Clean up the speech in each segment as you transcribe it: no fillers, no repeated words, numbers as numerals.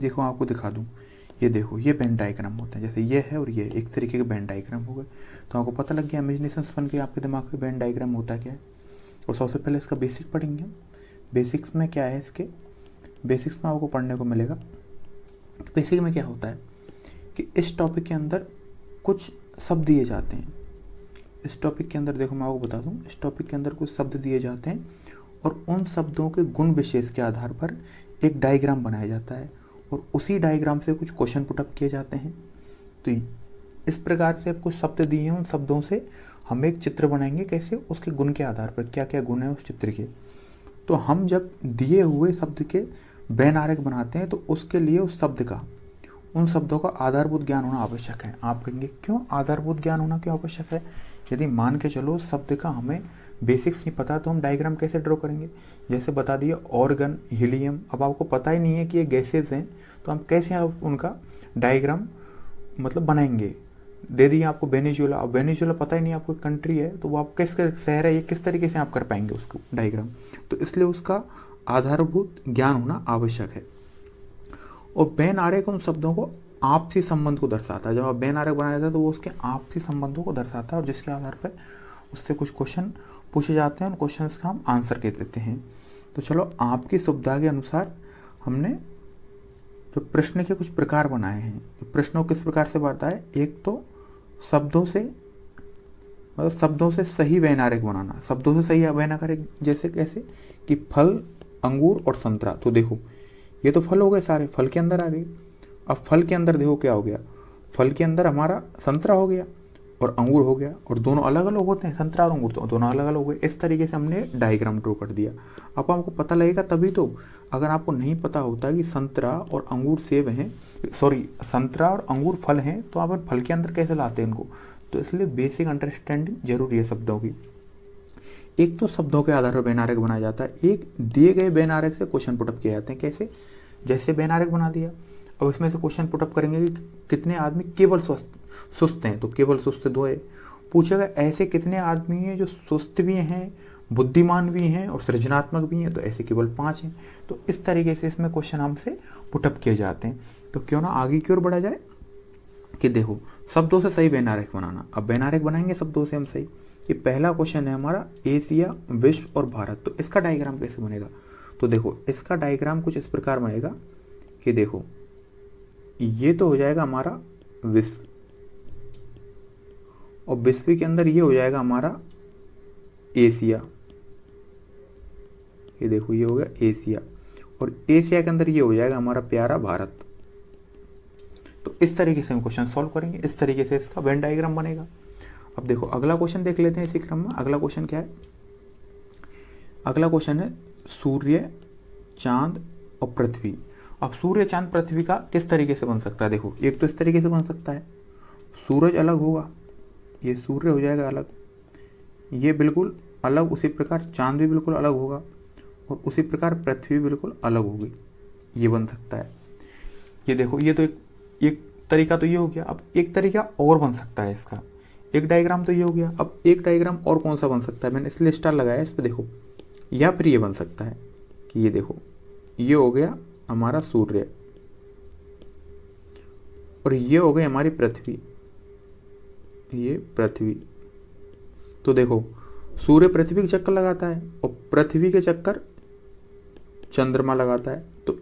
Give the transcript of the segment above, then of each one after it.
देखो आपको दिखा दूँ, ये देखो ये वेन डायग्राम होता है, जैसे ये है और ये एक तरीके के वेन डायग्राम हो गए। तो आपको पता लग गया इमेजिनेशंस बन के आपके दिमाग में वेन डायग्राम होता क्या है। और सबसे पहले इसका बेसिक पढ़ेंगे। बेसिक्स में क्या है, इसके बेसिक्स में आपको पढ़ने को मिलेगा। बेसिक में क्या होता है कि इस टॉपिक के अंदर कुछ शब्द दिए जाते हैं। इस टॉपिक के अंदर देखो मैं आपको बता दूं, इस टॉपिक के अंदर कुछ शब्द दिए जाते हैं और उन शब्दों के गुण विशेष के आधार पर एक डायग्राम बनाया जाता है और उसी डायग्राम से कुछ क्वेश्चन पुटअप किए जाते हैं। तो इस प्रकार से कुछ शब्द दिए हैं, उन शब्दों से हम एक चित्र बनाएंगे, कैसे, उसके गुण के आधार पर क्या क्या गुण है उस चित्र के। तो हम जब दिए हुए शब्द के वेन आरेख बनाते हैं तो उसके लिए उस शब्द का, उन शब्दों का आधारभूत ज्ञान होना आवश्यक है। आप कहेंगे क्यों आधारभूत ज्ञान होना क्यों आवश्यक है? यदि मान के चलो शब्द का हमें बेसिक्स नहीं पता तो हम डायग्राम कैसे ड्रॉ करेंगे? जैसे बता दिए ऑर्गन, हीलियम, अब आपको पता ही नहीं है कि ये गैसेज हैं तो हम कैसे आप उनका डायग्राम मतलब बनाएंगे। दे दिए आपको वेनेजुएला, अब वेनेजुएला पता ही नहीं आपको कंट्री है तो वो आप किस शहर है, ये किस तरीके से आप कर पाएंगे उसको डायग्राम। तो इसलिए उसका आधारभूत ज्ञान होना आवश्यक है। और वेन आरेख उन शब्दों को आपसी संबंध को दर्शाता है। जब आप वेन आरेख बनाया जाता है तो वो उसके आपसी संबंधों को दर्शाता है और जिसके आधार पर उससे कुछ क्वेश्चन पूछे जाते हैं, उन क्वेश्चंस का हम आंसर कह देते हैं। तो चलो आपकी सुविधा के अनुसार हमने जो प्रश्न के कुछ प्रकार बनाए हैं। प्रश्नों किस प्रकार से बनता है, एक तो शब्दों से, मतलब शब्दों से सही वेन आरेख बनाना। शब्दों से सही वेन आरेख जैसे कैसे कि फल, अंगूर और संतरा। तो देखो ये तो फल हो गए, सारे फल के अंदर आ गई। अब फल के अंदर देखो क्या हो गया, फल के अंदर हमारा संतरा हो गया और अंगूर हो गया, और दोनों अलग अलग होते हैं, संतरा और अंगूर तो दोनों अलग अलग हो गए। इस तरीके से हमने डायग्राम ड्रॉ कर दिया। अब आपको पता लगेगा तभी तो, अगर आपको नहीं पता होता कि संतरा और अंगूर सेब हैं, सॉरी संतरा और अंगूर फल हैं, तो आप फल के अंदर कैसे लाते हैं इनको। तो इसलिए बेसिक अंडरस्टैंडिंग जरूरी है शब्दों की। एक तो शब्दों के आधार पर वेन आरेख बनाया जाता है, एक दिए गए वेन आरेख से क्वेश्चन पुटअप किए जाते हैं। कैसे, जैसे वेन आरेख बना दिया, अब इसमें से क्वेश्चन पुटअप करेंगे कि कितने आदमी केवल सुस्त हैं, तो केवल सुस्त दो है। पूछेगा ऐसे कितने आदमी हैं जो सुस्त भी हैं, बुद्धिमान भी हैं और सृजनात्मक भी हैं, तो ऐसे केवल 5 हैं। तो इस तरीके से इसमें क्वेश्चन हमसे पुटअप किए जाते हैं। तो क्यों ना आगे की ओर बढ़ा जाए कि देखो शब्दों से सही वेन आरेख बनाना। अब वेन आरेख बनाएंगे शब्दों से हम सही। कि पहला क्वेश्चन है हमारा एशिया, विश्व और भारत, तो इसका डायग्राम कैसे बनेगा। तो देखो इसका डायग्राम कुछ इस प्रकार बनेगा कि देखो ये तो हो जाएगा हमारा विश्व, और विश्व के अंदर ये हो जाएगा हमारा एशिया। ये देखो ये हो गया एशिया, और एशिया के अंदर ये हो जाएगा हमारा प्यारा भारत। तो इस तरीके से हम क्वेश्चन सॉल्व करेंगे, इस तरीके से इसका वेन डायग्राम बनेगा। अब देखो अगला क्वेश्चन देख लेते हैं इसी क्रम में। अगला क्वेश्चन क्या है, अगला क्वेश्चन है सूर्य, चांद और पृथ्वी। अब सूर्य, चांद, पृथ्वी का किस तरीके से बन सकता है। देखो एक तो इस तरीके से बन सकता है, सूरज अलग होगा, ये सूर्य हो जाएगा अलग, ये बिल्कुल अलग। उसी प्रकार चांद भी बिल्कुल अलग होगा और उसी प्रकार पृथ्वी बिल्कुल अलग होगी, ये बन सकता है। ये देखो ये तो एक तरीका तो ये हो गया। अब एक तरीका और बन सकता है इसका, एक डायग्राम तो ये हो गया। अब एक डायग्राम और कौन सा बन सकता है, मैंने इसलिए स्टार लगाया इस पर देखो। या फिर ये बन सकता है कि ये देखो ये हो गया हमारा सूर्य और ये हो गई हमारी पृथ्वी, ये पृथ्वी। तो देखो सूर्य पृथ्वी के चक्कर लगाता है और पृथ्वी के चक्कर चंद्रमा लगाता है। तो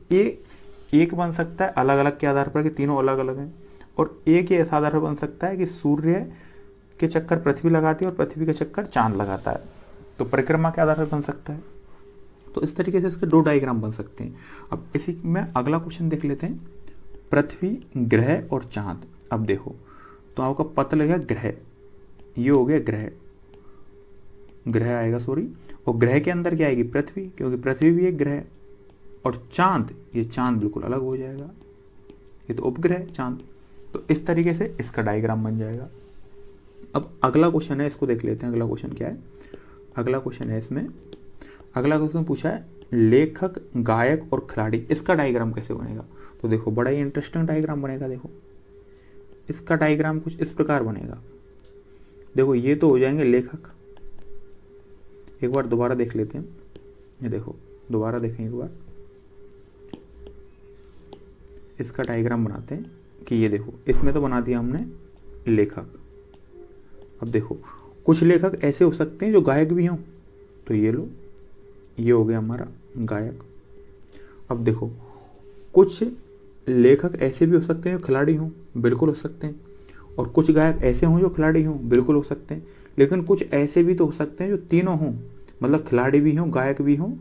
एक बन सकता है अलग अलग के आधार पर कि तीनों अलग अलग हैं, और एक ये ऐसा आधार पर बन सकता है कि सूर्य के चक्कर पृथ्वी लगाती है और पृथ्वी के चक्कर चांद लगाता है, तो परिक्रमा के आधार पर बन सकता है। तो इस तरीके से इसके दो डायग्राम बन सकते हैं। अब इसी में अगला क्वेश्चन देख लेते हैं, पृथ्वी, ग्रह और चांद। अब देखो तो आपका पता लगेगा ग्रह, ये हो गया ग्रह, ग्रह आएगा सॉरी, और ग्रह के अंदर क्या आएगी पृथ्वी, क्योंकि पृथ्वी भी एक ग्रह। और चांद, ये चांद बिल्कुल अलग हो जाएगा, ये तो उपग्रह चांद। तो इस तरीके से इसका डायग्राम बन जाएगा। अब अगला क्वेश्चन है, इसको देख लेते हैं। अगला क्वेश्चन क्या है, अगला क्वेश्चन है इसमें, अगला क्वेश्चन पूछा है लेखक, गायक और खिलाड़ी, इसका डायग्राम कैसे बनेगा। तो देखो बड़ा ही इंटरेस्टिंग डायग्राम बनेगा। देखो इसका डायग्राम कुछ इस प्रकार बनेगा। देखो ये तो हो जाएंगे लेखक, एक बार दोबारा देख लेते हैं। ये देखो दोबारा देखें एक बार, इसका डायग्राम बनाते हैं कि ये देखो, इसमें तो बना दिया हमने लेखक। अब देखो कुछ लेखक ऐसे हो सकते हैं जो गायक भी हों, तो ये लो, ये हो गया हमारा गायक। अब देखो कुछ लेखक ऐसे भी हो सकते हैं जो खिलाड़ी हों, बिल्कुल हो सकते हैं, और कुछ गायक ऐसे हों जो खिलाड़ी हों, बिल्कुल हो सकते हैं। लेकिन कुछ ऐसे भी तो हो सकते हैं जो तीनों हों, मतलब खिलाड़ी भी हों, गायक भी हों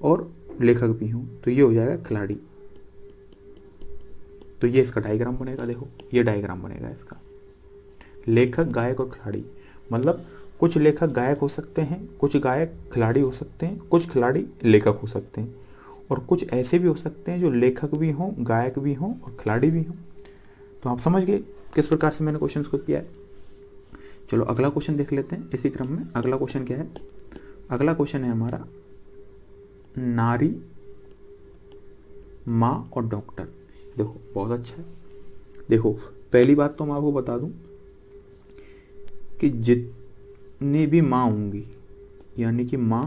और लेखक भी हों, तो ये हो जाएगा खिलाड़ी। तो ये इसका डायग्राम बनेगा। देखो ये डायग्राम बनेगा इसका, लेखक, गायक और खिलाड़ी। मतलब कुछ लेखक गायक हो सकते हैं, कुछ गायक खिलाड़ी हो सकते हैं, कुछ खिलाड़ी लेखक हो सकते हैं, और कुछ ऐसे भी हो सकते हैं जो लेखक भी हों, गायक भी हों और खिलाड़ी भी हों। तो आप समझ गए किस प्रकार से मैंने क्वेश्चन को किया है। चलो अगला क्वेश्चन देख लेते हैं इसी क्रम में। अगला क्वेश्चन क्या है? अगला क्वेश्चन है हमारा नारी, माँ और डॉक्टर। देखो बहुत अच्छा है। देखो पहली बात तो मैं आपको बता दूं कि जितनी भी माँ होंगी, यानी कि माँ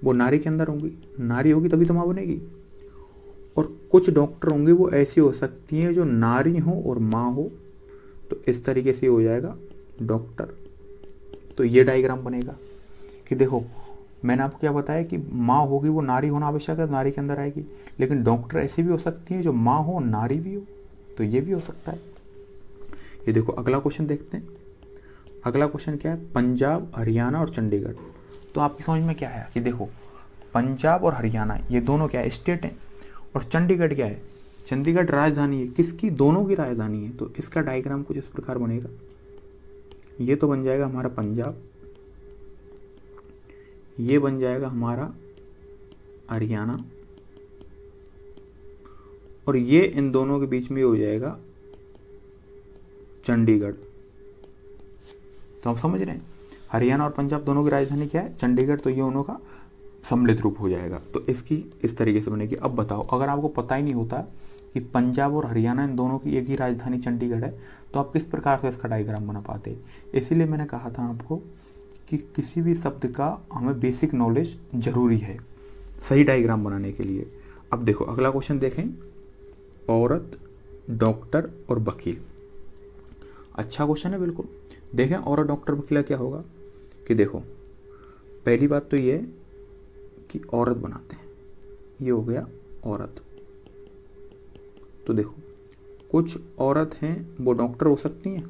वो नारी के अंदर होंगी, नारी होगी तभी तो माँ बनेगी। और कुछ डॉक्टर होंगे वो ऐसी हो सकती हैं जो नारी हो और माँ हो, तो इस तरीके से हो जाएगा डॉक्टर। तो ये डायग्राम बनेगा कि देखो मैंने आपको क्या बताया कि माँ होगी वो नारी होना आवश्यक है, नारी के अंदर आएगी, लेकिन डॉक्टर ऐसी भी हो सकती है जो माँ हो नारी भी हो, तो ये भी हो सकता है। ये देखो अगला क्वेश्चन देखते हैं। अगला क्वेश्चन क्या है? पंजाब, हरियाणा और चंडीगढ़। तो आपकी समझ में क्या आया कि देखो पंजाब और हरियाणा ये दोनों क्या है? स्टेट हैं, और चंडीगढ़ क्या है? चंडीगढ़ राजधानी है। किसकी? दोनों की राजधानी है। तो इसका डायग्राम कुछ इस प्रकार बनेगा। ये तो बन जाएगा हमारा पंजाब, ये बन जाएगा हमारा हरियाणा, और ये इन दोनों के बीच में हो जाएगा चंडीगढ़। तो आप समझ रहे हैं, हरियाणा और पंजाब दोनों की राजधानी क्या है? चंडीगढ़। तो ये दोनों का सम्मिलित रूप हो जाएगा। तो इसकी इस तरीके से बनेगी। अब बताओ अगर आपको पता ही नहीं होता कि पंजाब और हरियाणा इन दोनों की एक ही राजधानी चंडीगढ़ है, तो आप किस प्रकार से इसका डायग्राम बना पाते? इसीलिए मैंने कहा था आपको कि किसी भी शब्द का हमें बेसिक नॉलेज जरूरी है सही डायग्राम बनाने के लिए। अब देखो अगला क्वेश्चन देखें, औरत, डॉक्टर और वकील। अच्छा क्वेश्चन है बिल्कुल। देखें औरत, डॉक्टर, वकील क्या होगा कि देखो पहली बात तो ये कि औरत बनाते हैं, ये हो गया औरत। तो देखो कुछ औरत हैं वो डॉक्टर हो सकती हैं,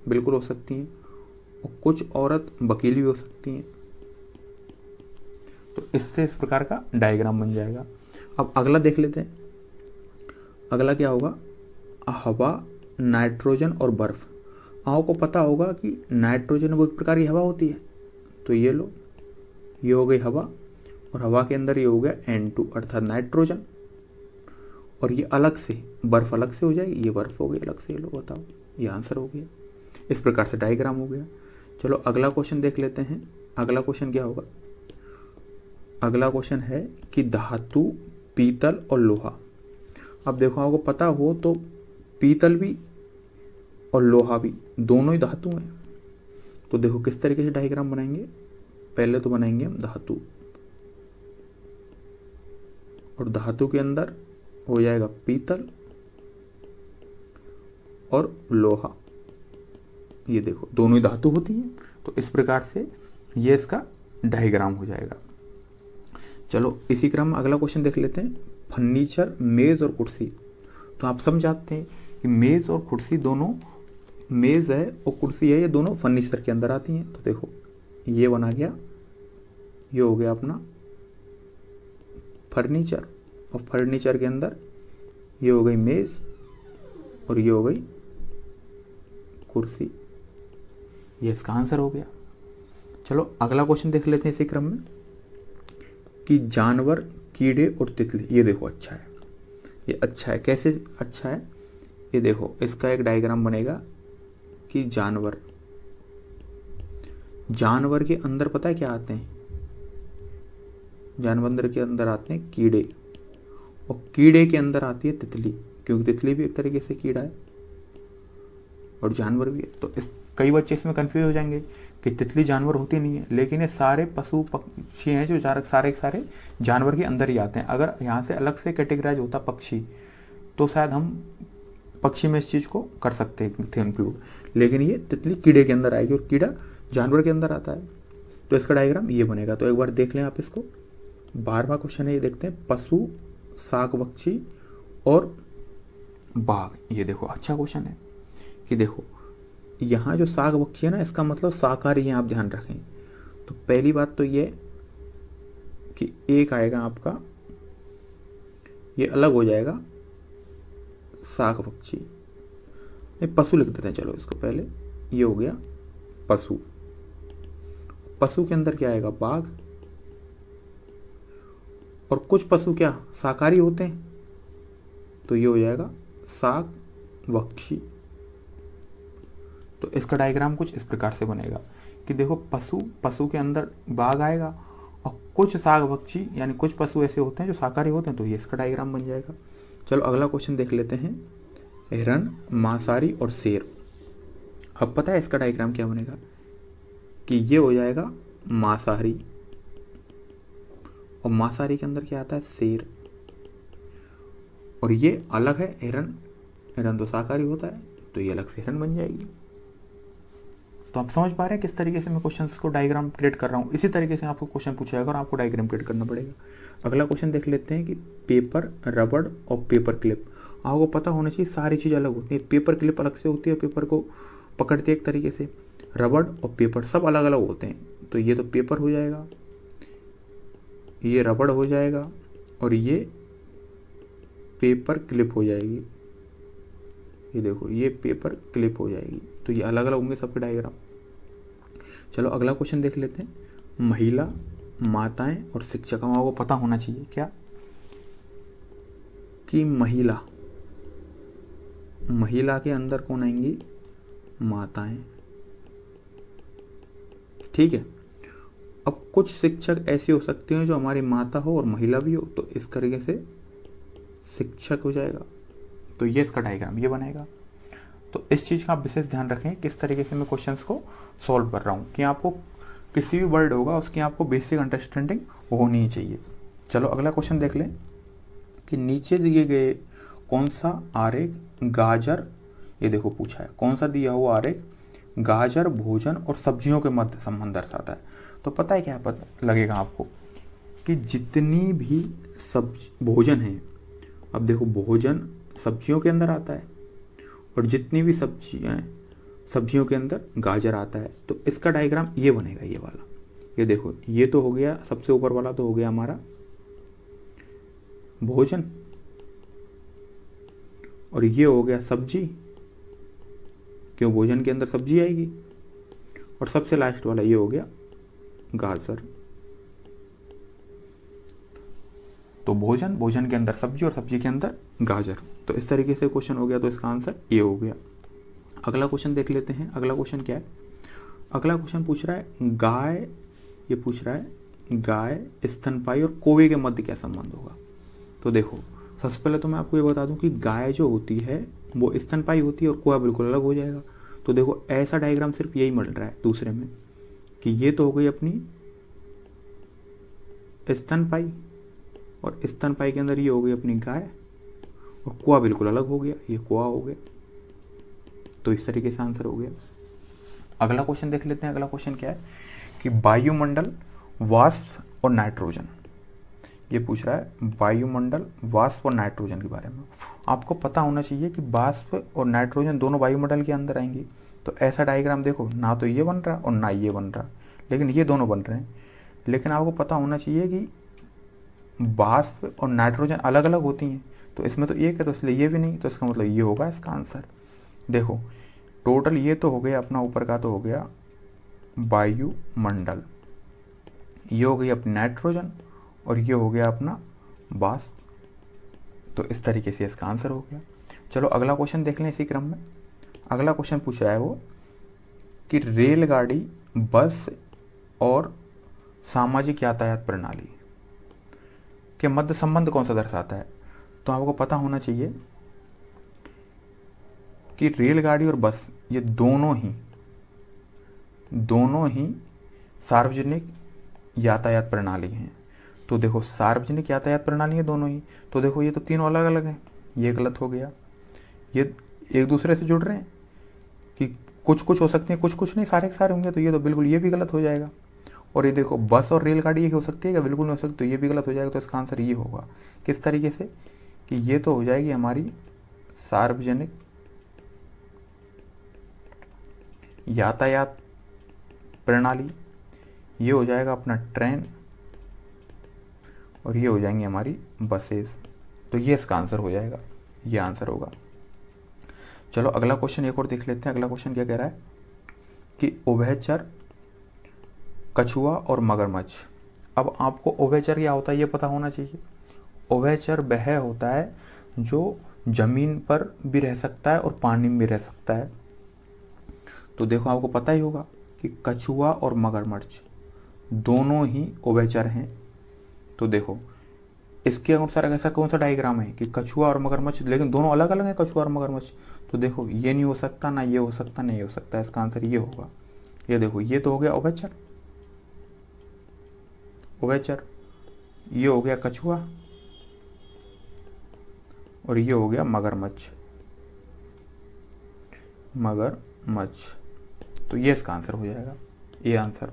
बिल्कुल हो सकती हैं, और कुछ औरत वकील भी हो सकती हैं। तो इससे इस प्रकार का डायग्राम बन जाएगा। अब अगला देख लेते हैं। अगला क्या होगा? हवा, नाइट्रोजन और बर्फ। आपको पता होगा कि नाइट्रोजन वो एक प्रकार की हवा होती है, तो ये लो, ये हो गई हवा, और हवा के अंदर ये हो गया N2 अर्थात नाइट्रोजन, और ये अलग से बर्फ अलग से हो जाएगी, ये बर्फ हो गई अलग से। ये लो बताओ, ये आंसर हो गया। इस प्रकार से डायग्राम हो गया। चलो अगला क्वेश्चन देख लेते हैं। अगला क्वेश्चन क्या होगा? अगला क्वेश्चन है कि धातु, पीतल और लोहा। अब देखो आपको पता हो तो पीतल भी और लोहा भी दोनों ही धातु हैं। तो देखो किस तरीके से डायग्राम बनाएंगे। पहले तो बनाएंगे हम धातु, और धातु के अंदर हो जाएगा पीतल और लोहा। ये देखो दोनों ही धातु होती हैं, तो इस प्रकार से ये इसका डायग्राम हो जाएगा। चलो इसी क्रम में अगला क्वेश्चन देख लेते हैं। फर्नीचर, मेज और कुर्सी। तो आप समझाते हैं कि मेज और कुर्सी दोनों, मेज है और कुर्सी है, ये दोनों फर्नीचर के अंदर आती हैं। तो देखो ये बना गया, ये हो गया अपना फर्नीचर, और फर्नीचर के अंदर ये हो गई मेज और ये हो गई कुर्सी। ये इसका आंसर हो गया। चलो अगला क्वेश्चन देख लेते हैं इसी क्रम में कि जानवर, कीड़े और तितली। ये देखो अच्छा है, ये अच्छा है। कैसे अच्छा है? ये देखो इसका एक डायग्राम बनेगा कि जानवर, जानवर के अंदर पता है क्या आते हैं? जानवर के अंदर आते हैं कीड़े, और कीड़े के अंदर आती है तितली, क्योंकि तितली भी एक तरीके से कीड़ा है और जानवर भी है। तो इस कई बच्चे इसमें कंफ्यूज हो जाएंगे कि तितली जानवर होती नहीं है, लेकिन ये सारे पशु पक्षी हैं जो सारे सारे जानवर के अंदर ही आते हैं। अगर यहाँ से अलग से कैटेगराइज होता पक्षी तो शायद हम पक्षी में इस चीज़ को कर सकते थे इंक्लूड, लेकिन ये तितली कीड़े के अंदर आएगी और कीड़ा जानवर के अंदर आता है। तो इसका डायग्राम ये बनेगा। तो एक बार देख लें आप इसको। 12वां क्वेश्चन है, ये देखते हैं, पशु, शाक पक्षी और बाघ। ये देखो अच्छा क्वेश्चन है कि देखो यहाँ जो शाक पक्षी है ना, इसका मतलब शाकाहारी है, आप ध्यान रखें। तो पहली बात तो ये कि एक आएगा आपका, ये अलग हो जाएगा शाक पक्षी, नहीं पशु लिख देते हैं, चलो इसको पहले। ये हो गया पशु। पशु के अंदर क्या आएगा, बाघ। और कुछ पशु क्या शाकाहारी होते हैं, तो ये हो जाएगा शाक पक्षी। तो इसका डायग्राम कुछ इस प्रकार से बनेगा कि देखो पशु के अंदर बाघ आएगा और कुछ शाक पक्षी यानी कुछ पशु ऐसे होते हैं जो शाकाहारी होते हैं, तो ये इसका डायग्राम बन जाएगा। चलो अगला क्वेश्चन देख लेते हैं, हिरण, मांसाहारी और शेर। अब पता है इसका डायग्राम क्या बनेगा कि ये हो जाएगा मांसाहारी, और मांसाहारी के अंदर क्या आता है, शेर। और ये अलग है हिरण तो शाकाहारी होता है, तो ये अलग से हिरण बन जाएगी। तो आप समझ पा रहे हैं किस तरीके से मैं क्वेश्चंस को डायग्राम क्रिएट कर रहा हूँ। इसी तरीके से आपको क्वेश्चन पूछा जाएगा और आपको डायग्राम क्रिएट करना पड़ेगा। अगला क्वेश्चन देख लेते हैं कि पेपर, रबड़ और पेपर क्लिप। आपको पता होना चाहिए सारी चीज़ अलग होती है। पेपर क्लिप अलग से होती है, पेपर को पकड़ते एक तरीके से। रबड़ और पेपर सब अलग अलग होते हैं। तो ये तो पेपर हो जाएगा, ये रबड़ हो जाएगा और ये पेपर क्लिप हो जाएगी। ये देखो ये पेपर क्लिप हो जाएगी। तो ये अलग अलग होंगे सबके डायग्राम। चलो अगला क्वेश्चन देख लेते हैं, महिला, माताएं और शिक्षक। आपको पता होना चाहिए क्या कि महिला के अंदर कौन आएंगी, माताएं, ठीक है। अब कुछ शिक्षक ऐसे हो सकते हैं जो हमारी माता हो और महिला भी हो, तो इस तरीके से शिक्षक हो जाएगा। तो ये इसका डायग्राम ये बनेगा। तो इस चीज़ का आप विशेष ध्यान रखें किस तरीके से मैं क्वेश्चंस को सॉल्व कर रहा हूँ, कि आपको किसी भी वर्ड होगा उसकी आपको बेसिक अंडरस्टैंडिंग होनी ही चाहिए। चलो अगला क्वेश्चन देख लें कि नीचे दिए गए कौन सा आरेख गाजर, ये देखो पूछा है कौन सा दिया हुआ आरेख गाजर, भोजन और सब्जियों के मध्य संबंध दर्शाता है। तो पता है क्या पता लगेगा आपको कि जितनी भी भोजन है, अब देखो भोजन सब्जियों के अंदर आता है और जितनी भी सब्जियां हैं सब्जियों के अंदर गाजर आता है। तो इसका डायग्राम ये बनेगा, ये वाला। ये देखो ये तो हो गया सबसे ऊपर वाला, तो हो गया हमारा भोजन, और ये हो गया सब्जी, क्यों भोजन के अंदर सब्जी आएगी, और सबसे लास्ट वाला ये हो गया गाजर। तो भोजन के अंदर सब्जी और सब्जी के अंदर गाजर। तो इस तरीके से क्वेश्चन हो गया, तो इसका आंसर ये हो गया। अगला क्वेश्चन देख लेते हैं। अगला क्वेश्चन क्या है, अगला क्वेश्चन पूछ रहा है गाय, ये पूछ रहा है गाय, स्तनपायी और कौवे के मध्य क्या संबंध होगा। तो देखो सबसे पहले तो मैं आपको ये बता दूं कि गाय जो होती है वो स्तनपायी होती है और कौवा बिल्कुल अलग हो जाएगा। तो देखो ऐसा डायग्राम सिर्फ यही मिल रहा है दूसरे में, कि ये तो हो गई अपनी स्तनपायी, और स्तनपायी के अंदर ये हो गई अपनी गाय, और कौवा बिल्कुल अलग हो गया, ये कौवा हो गया। तो इस तरीके से आंसर हो गया। अगला क्वेश्चन देख लेते हैं। अगला क्वेश्चन क्या है कि वायुमंडल, वाष्प और नाइट्रोजन। ये पूछ रहा है वायुमंडल, वाष्प और नाइट्रोजन के बारे में। आपको पता होना चाहिए कि वाष्प और नाइट्रोजन दोनों वायुमंडल के अंदर आएंगी। तो ऐसा डायग्राम देखो, ना तो ये बन रहा और ना ये बन रहा, लेकिन ये दोनों बन रहे हैं। लेकिन आपको पता होना चाहिए कि वाष्प और नाइट्रोजन अलग अलग होती हैं। तो इसमें तो एक है, तो इसलिए ये भी नहीं, तो इसका मतलब ये होगा इसका आंसर। देखो टोटल ये तो हो गया अपना ऊपर का, तो हो गया वायुमंडल, ये हो गई अपनी नाइट्रोजन, और ये हो गया अपना वाष्प। तो इस तरीके से इसका आंसर हो गया। चलो अगला क्वेश्चन देख लें इसी क्रम में। अगला क्वेश्चन पूछ रहा है वो कि रेलगाड़ी, बस और सामाजिक यातायात प्रणाली के मध्य संबंध कौन सा दर्शाता है। तो आपको पता होना चाहिए कि रेलगाड़ी और बस ये दोनों ही दोनों ही सार्वजनिक यातायात प्रणाली हैं। तो देखो सार्वजनिक यातायात प्रणाली है दोनों ही, तो देखो ये तो तीनों अलग अलग हैं, ये गलत हो गया। ये एक दूसरे से जुड़ रहे हैं कि कुछ कुछ हो सकते हैं, कुछ कुछ नहीं, सारे के सारे होंगे, तो ये तो बिल्कुल ये भी गलत हो जाएगा। और ये देखो बस और रेलगाड़ी एक हो सकती है क्या? बिल्कुल नहीं हो सकती, तो ये भी गलत हो जाएगा। तो इसका आंसर ये होगा। किस तरीके से कि ये तो हो जाएगी हमारी सार्वजनिक यातायात प्रणाली, ये हो जाएगा अपना ट्रेन, और ये हो जाएंगी हमारी बसेस। तो ये इसका आंसर हो जाएगा, ये आंसर होगा। चलो अगला क्वेश्चन एक और देख लेते हैं। अगला क्वेश्चन क्या कह रहा है कि उभयचर कछुआ और मगरमच्छ। अब आपको उभयचर क्या होता है ये पता होना चाहिए। उभयचर वह होता है जो जमीन पर भी रह सकता है और पानी में भी रह सकता है। तो देखो आपको पता ही होगा कि कछुआ और मगरमच्छ दोनों ही उभयचर हैं। तो देखो इसके अनुसार ऐसा कौन सा डायग्राम है कि कछुआ और मगरमच्छ, लेकिन दोनों अलग अलग हैं कछुआ और मगरमच्छ। तो देखो ये नहीं हो सकता, ना ये हो सकता, ना ये हो सकता, इसका आंसर ये होगा। ये देखो ये तो हो गया उभयचर, उभयचर, ये हो गया कछुआ, और ये हो गया मगरमच्छ, मगरमच्छ। तो ये इसका आंसर हो जाएगा, ये आंसर।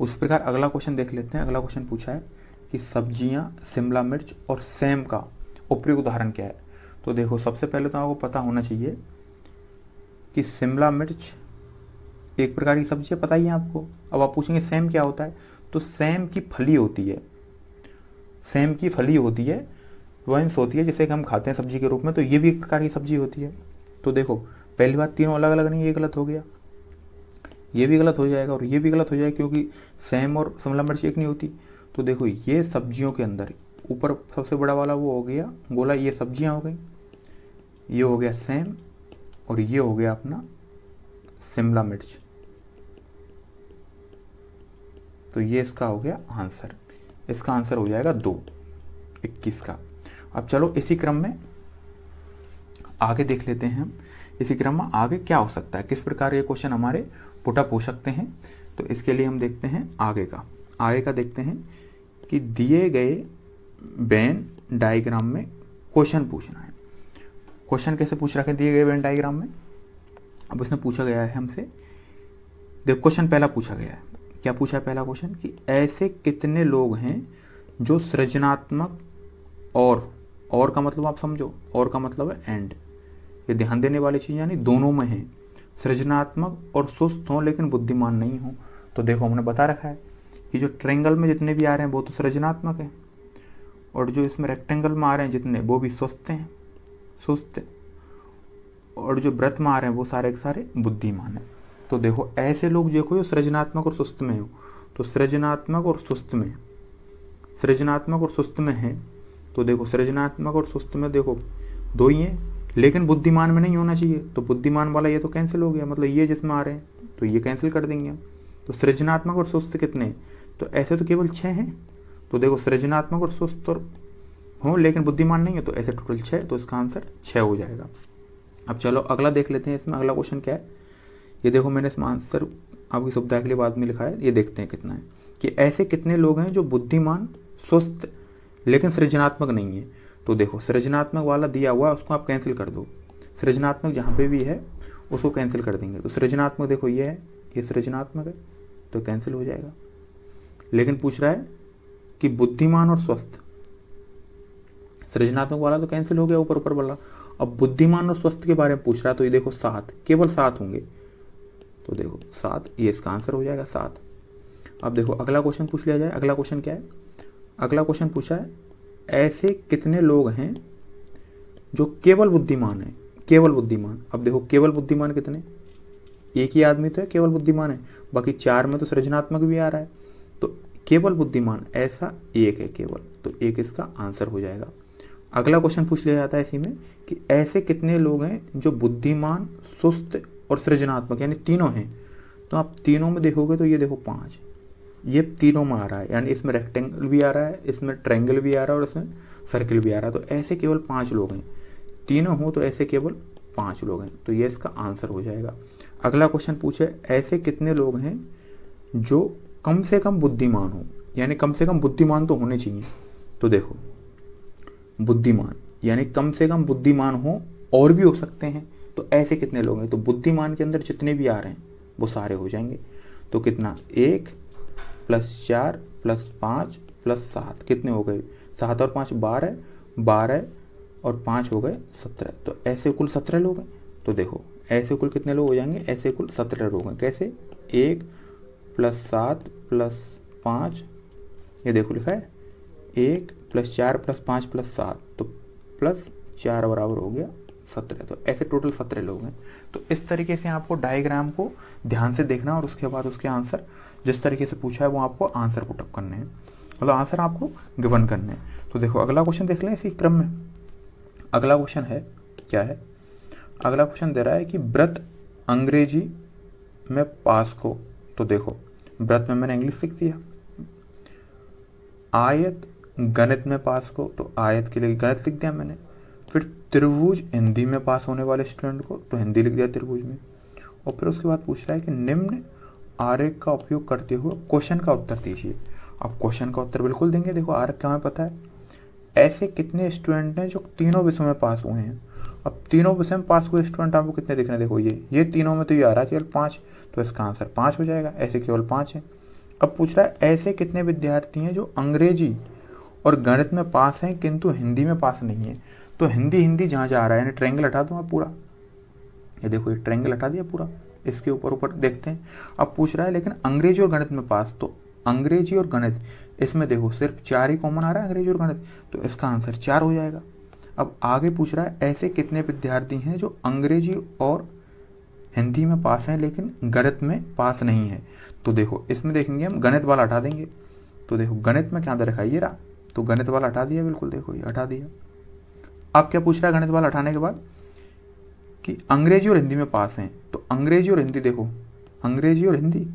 उस प्रकार अगला क्वेश्चन देख लेते हैं। अगला क्वेश्चन पूछा है कि सब्जियां, शिमला मिर्च और सेम का उपयुक्त उदाहरण क्या है। तो देखो सबसे पहले तो आपको पता होना चाहिए कि शिमला मिर्च एक प्रकार की सब्जी है, पता ही है आपको। अब आप पूछेंगे सेम क्या होता है, तो सेम की फली होती है, सेम की फली होती है, वंश होती है, जिसे हम खाते हैं सब्जी के रूप में। तो ये भी एक प्रकार की सब्जी होती है। तो देखो पहली बात तीनों अलग अलग नहीं, ये गलत हो गया, ये भी गलत हो जाएगा, और ये भी गलत हो जाएगा, क्योंकि सेम और शिमला मिर्च एक नहीं होती। तो देखो ये सब्जियों के अंदर ऊपर सबसे बड़ा वाला वो हो गया गोला, ये सब्जियां हो गई, ये हो गया सेम, और ये हो गया अपना शिमला मिर्च। तो ये इसका हो गया आंसर। इसका आंसर हो जाएगा 2, 21 का। अब चलो इसी क्रम में आगे देख लेते हैं हम, इसी क्रम में आगे क्या हो सकता है, किस प्रकार ये क्वेश्चन हमारे पुटअप हो सकते हैं। तो इसके लिए हम देखते हैं आगे का देखते हैं कि दिए गए वेन डायग्राम में क्वेश्चन पूछना है। क्वेश्चन कैसे पूछ रखे दिए गए वेन डायग्राम में। अब इसमें पूछा गया है हमसे, देखो क्वेश्चन पहला पूछा गया है, क्या पूछा है पहला क्वेश्चन कि ऐसे कितने लोग हैं जो सृजनात्मक और का मतलब आप समझो, और का मतलब है एंड, ये ध्यान देने वाली चीज़, यानी दोनों में है, सृजनात्मक और सुस्त हों लेकिन बुद्धिमान नहीं हों। तो देखो हमने बता रखा है कि जो ट्रायंगल में जितने भी आ रहे हैं वो तो सृजनात्मक है, और जो इसमें रेक्टेंगल में आ रहे हैं जितने वो भी सुस्त हैं, और जो वृत्त में आ रहे हैं वो सारे के सारे बुद्धिमान हैं। तो देखो ऐसे लोग देखो जो सृजनात्मक और सुस्त में हो, तो सृजनात्मक और सुस्त में, सृजनात्मक और सुस्त में है। तो देखो सृजनात्मक और सुस्त में देखो दो ही हैं, लेकिन बुद्धिमान में नहीं होना चाहिए। तो बुद्धिमान वाला ये तो कैंसिल हो गया, मतलब ये जिसमें आ रहे हैं तो ये कैंसिल कर देंगे हम। तो सृजनात्मक और सुस्त कितने, तो ऐसे तो केवल 6 हैं। तो देखो सृजनात्मक और सुस्त और हो लेकिन बुद्धिमान नहीं है, तो ऐसे टोटल 6, तो इसका आंसर 6 हो जाएगा। अब चलो अगला देख लेते हैं। इसमें अगला क्वेश्चन क्या है, ये देखो मैंने इसमें आंसर आपकी सुविधा के लिए बाद में लिखा है, ये देखते हैं कितना है कि ऐसे कितने लोग हैं जो बुद्धिमान, सुस्त लेकिन सृजनात्मक नहीं है। तो देखो सृजनात्मक वाला दिया हुआ है उसको आप कैंसिल कर दो, सृजनात्मक जहाँ पे भी है उसको कैंसिल कर देंगे। तो सृजनात्मक देखो ये है, ये सृजनात्मक है तो कैंसिल हो जाएगा। लेकिन पूछ रहा है कि बुद्धिमान और स्वस्थ, सृजनात्मक वाला तो कैंसिल हो गया ऊपर वाला। अब बुद्धिमान और स्वस्थ के बारे में पूछ रहा है, तो ये देखो 7, केवल 7 होंगे। तो देखो 7, ये इसका आंसर हो जाएगा 7। अब देखो अगला क्वेश्चन पूछ लिया जाए। अगला क्वेश्चन क्या है, अगला क्वेश्चन पूछा है ऐसे कितने लोग हैं जो केवल बुद्धिमान है, केवल बुद्धिमान। अब देखो केवल बुद्धिमान कितने, एक ही आदमी तो है केवल बुद्धिमान है, बाकी 4 में तो सृजनात्मक भी आ रहा है। तो केवल बुद्धिमान ऐसा एक है केवल, तो एक इसका आंसर हो जाएगा। अगला क्वेश्चन पूछ लिया जाता है इसी में कि ऐसे कितने लोग हैं जो बुद्धिमान, सुस्त और सृजनात्मक, यानी तीनों हैं। तो आप तीनों में देखोगे तो ये देखो 5, ये तीनों में आ रहा है, यानी इसमें रेक्टेंगल भी आ रहा है, इसमें ट्रायंगल भी आ रहा है और इसमें सर्किल भी आ रहा है। तो ऐसे केवल 5 लोग हैं, तीनों हो तो ऐसे केवल 5 लोग हैं, तो ये इसका आंसर हो जाएगा। अगला क्वेश्चन पूछे ऐसे कितने लोग हैं जो कम से कम बुद्धिमान हो, यानी कम से कम बुद्धिमान तो होने चाहिए। तो देखो बुद्धिमान यानी कम से कम बुद्धिमान हो, और भी हो सकते हैं, तो ऐसे कितने लोग हैं। तो बुद्धिमान के अंदर जितने भी आ रहे हैं वो सारे हो जाएंगे। तो कितना 1 + 4 + 5 + 7 कितने हो गए, 7 और 5 12, 12 और 5 हो गए 17। तो ऐसे कुल 17 लोग हैं। तो देखो ऐसे कुल कितने लोग हो जाएंगे, ऐसे कुल 17 लोग हैं। कैसे, 1 + 7 + 5, ये देखो लिखा है 1 + 4 + 5 + 7, तो +4 बराबर हो गया 17। तो ऐसे टोटल 17 लोग हैं। तो इस तरीके से आपको डायग्राम को ध्यान से देखना और उसके बाद उसके आंसर जिस तरीके से पूछा है वो आपको आंसर पुटअप करने हैं, मतलब आंसर आपको गिवन करने हैं। तो देखो अगला क्वेश्चन देख लें इसी क्रम में। अगला क्वेश्चन है क्या है, अगला क्वेश्चन दे रहा है कि व्रत अंग्रेजी में पास को। तो देखो व्रत में मैंने इंग्लिश लिख दिया, आयत गणित में पास को, तो आयत के लिए गणित लिख दिया मैंने। फिर त्रिभुज हिंदी में पास होने वाले स्टूडेंट को, तो हिंदी लिख दिया त्रिभुज में। और फिर उसके बाद पूछ रहा है कि निम्न आरेख का उपयोग करते हुए क्वेश्चन का उत्तर दीजिए। अब क्वेश्चन का उत्तर बिल्कुल देंगे। देखो आरेख क्या हमें पता है, ऐसे कितने स्टूडेंट हैं जो तीनों विषयों में पास हुए हैं। अब तीनों विषय में पास हुए स्टूडेंट आपको कितने दिख रहे हैं, देखो ये तीनों में तो ये आ रहा है केवल 5, तो इसका आंसर 5 हो जाएगा। ऐसे केवल 5 है। अब पूछ रहा है ऐसे कितने विद्यार्थी हैं जो अंग्रेजी और गणित में पास हैं किंतु हिंदी में पास नहीं है। तो हिंदी जहाँ जा रहा है, यानी ट्रायंगल हटा दूँ आप पूरा, ये देखो ये ट्रायंगल हटा दिया पूरा, इसके ऊपर देखते हैं। अब पूछ रहा है लेकिन अंग्रेजी और गणित में पास, तो अंग्रेजी और गणित इसमें देखो सिर्फ 4 ही कॉमन आ रहा है, अंग्रेजी और गणित, तो इसका आंसर 4 हो जाएगा। अब आगे पूछ रहा है ऐसे कितने विद्यार्थी हैं जो अंग्रेजी और हिंदी में पास हैं लेकिन गणित में पास नहीं है। तो देखो इसमें देखेंगे हम गणित वाला हटा देंगे। तो देखो गणित में क्या दे रखा है, ये रहा, तो गणित वाला हटा दिया, बिल्कुल देखो ये हटा दिया। अब क्या पूछ रहा है गणित वाला हटाने के बाद कि अंग्रेजी और हिंदी में पास हैं। तो अंग्रेजी और हिंदी देखो, अंग्रेजी और हिंदी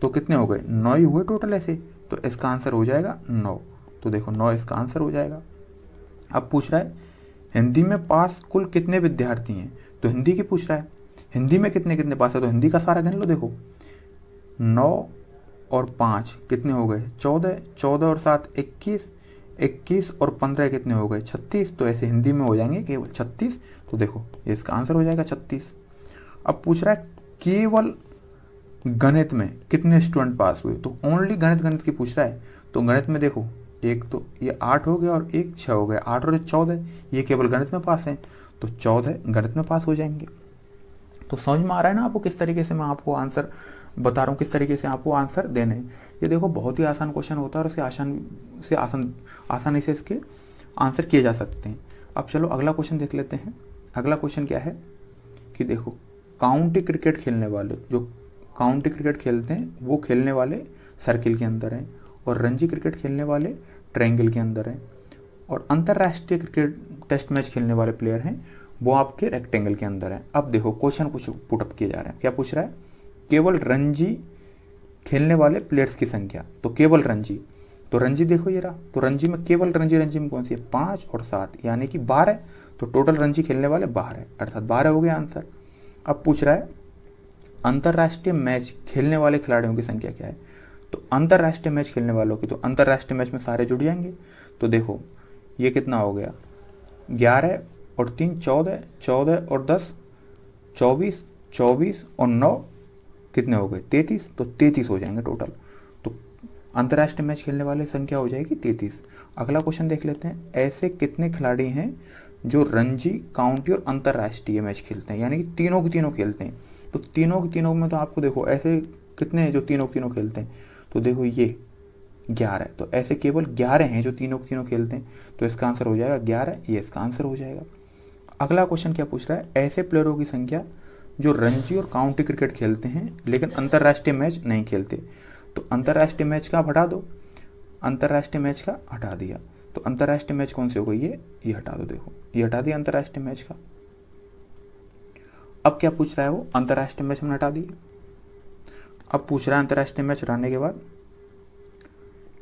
तो कितने हो गए, 9 ही हुए टोटल ऐसे, तो इसका आंसर हो जाएगा 9। तो देखो 9 इसका आंसर हो जाएगा। अब पूछ रहा है हिंदी में पास कुल कितने विद्यार्थी हैं, तो हिंदी की पूछ रहा है, हिंदी में कितने कितने पास है, तो हिंदी का सारा गिन लो। देखो 9 और 5 कितने हो गए, 14, 14 और 7 21, 21 और 15 कितने हो गए, 36, तो ऐसे हिंदी में हो जाएंगे केवल 36। तो देखो ये इसका आंसर हो जाएगा 36। अब पूछ रहा है केवल गणित में कितने स्टूडेंट पास हुए, तो ओनली गणित की पूछ रहा है। तो गणित में देखो एक तो ये 8 हो गया और एक 6 हो गया, 8 और 14, ये केवल गणित में पास हैं, तो 14 गणित में पास हो जाएंगे। तो समझ में आ रहा है ना आपको किस तरीके से मैं आपको आंसर बता रहा हूँ, किस तरीके से आपको आंसर देने। ये देखो बहुत ही आसान क्वेश्चन होता है और उसके आसानी से इसके आंसर किए जा सकते हैं। अब चलो अगला क्वेश्चन देख लेते हैं। अगला क्वेश्चन क्या है कि देखो काउंटी क्रिकेट खेलने वाले, जो काउंटी क्रिकेट खेलते हैं वो खेलने वाले सर्किल के अंदर हैं, और रणजी क्रिकेट खेलने वाले ट्रायंगल के अंदर हैं, और अंतर्राष्ट्रीय क्रिकेट टेस्ट मैच खेलने वाले प्लेयर हैं वो आपके रेक्टेंगल के अंदर हैं। अब देखो क्वेश्चन कुछ पुटअप किए जा रहे हैं। क्या पूछ रहा है, केवल रणजी खेलने वाले प्लेयर्स की संख्या, तो केवल रणजी, तो रणजी देखो ये रहा, तो रणजी में केवल रणजी में कौन सी है, 5 और 7 यानी कि 12, तो टोटल रणजी खेलने वाले 12, अर्थात 12 हो गया आंसर। अब पूछ रहा है अंतर्राष्ट्रीय मैच खेलने वाले खिलाड़ियों की संख्या क्या है, तो अंतर्राष्ट्रीय मैच खेलने वालों की, तो अंतर्राष्ट्रीय मैच में सारे जुड़ जाएंगे। तो देखो ये कितना हो गया, 11 और 3 14, 14 और 10 24, 24 और 9 कितने हो गए, 33, तो 33 हो जाएंगे टोटल। तो अंतर्राष्ट्रीय मैच खेलने वाले संख्या हो जाएगी 33। अगला क्वेश्चन देख लेते हैं, ऐसे कितने खिलाड़ी हैं जो रणजी, काउंटी और अंतर्राष्ट्रीय मैच खेलते हैं, यानी कि तीनों की तीनों खेलते हैं। तो तीनों की तीनों में तो आपको देखो ऐसे कितने हैं जो तीनों की तीनों खेलते हैं, तो देखो ये 11, तो ऐसे केवल 11 हैं जो तीनों की तीनों खेलते हैं, तो इसका आंसर हो जाएगा 11, ये इसका आंसर हो जाएगा। अगला क्वेश्चन क्या पूछ रहा है, ऐसे प्लेयरों की संख्या जो रणजी और काउंटी क्रिकेट खेलते हैं लेकिन अंतर्राष्ट्रीय मैच नहीं खेलते। तो अंतर्राष्ट्रीय मैच का हटा दो, अंतर्राष्ट्रीय मैच का हटा दिया, तो अंतर्राष्ट्रीय मैच कौन से हो गए, ये हटा दो, देखो ये हटा दिया अंतर्राष्ट्रीय मैच का। अब क्या पूछ रहा है वो, अंतर्राष्ट्रीय मैच में हटा दिए। अब पूछ रहा है अंतर्राष्ट्रीय मैच हटाने के बाद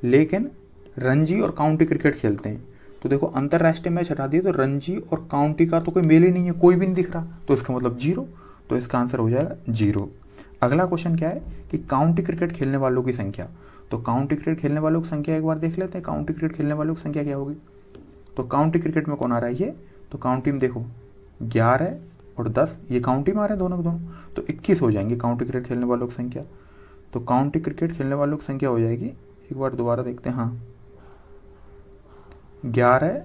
लेकिन रणजी और काउंटी क्रिकेट खेलते हैं, तो देखो अंतरराष्ट्रीय मैच हटा दिए तो रणजी और काउंटी का तो कोई मेल ही नहीं है, कोई भी नहीं दिख रहा, तो इसका मतलब 0, तो इसका आंसर हो जाएगा 0। अगला क्वेश्चन क्या है कि काउंटी क्रिकेट खेलने वालों की संख्या। तो काउंटी क्रिकेट खेलने वालों की संख्या एक बार देख लेते हैं, काउंटी क्रिकेट खेलने वालों की संख्या क्या होगी। तो काउंटी क्रिकेट में कौन आ रहा है ये, तो काउंटी में देखो 11 और 10, ये काउंटी में आ रहे हैं दोनों के दोनों, तो 21 हो जाएंगे काउंटी क्रिकेट खेलने वालों की संख्या। तो काउंटी क्रिकेट खेलने वालों की संख्या हो जाएगी, एक बार दोबारा देखते हैं, हाँ 11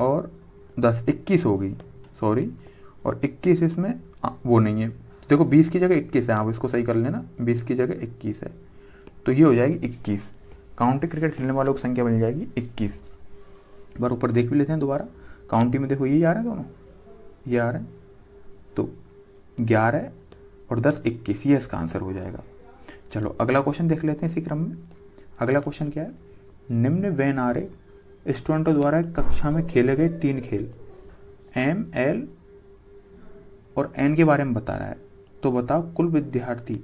और 10, 21 हो गई, सॉरी, और 21 इसमें वो नहीं है, देखो 20 की जगह 21 है, आप इसको सही कर लेना, 20 की जगह 21 है, तो ये हो जाएगी 21। काउंटी क्रिकेट खेलने वालों की संख्या बन जाएगी 21। एक बार ऊपर देख भी लेते हैं दोबारा, काउंटी में देखो ये आ रहे हैं दोनों, ये आ रहे हैं, तो 11 और 10 21, ये इसका आंसर हो जाएगा। चलो अगला क्वेश्चन देख लेते हैं इसी क्रम में। अगला क्वेश्चन क्या है, निम्न वेन आ रहे स्टूडेंटों द्वारा कक्षा में खेले गए 3 खेल M, L और N के बारे में बता रहा है। तो बताओ कुल विद्यार्थी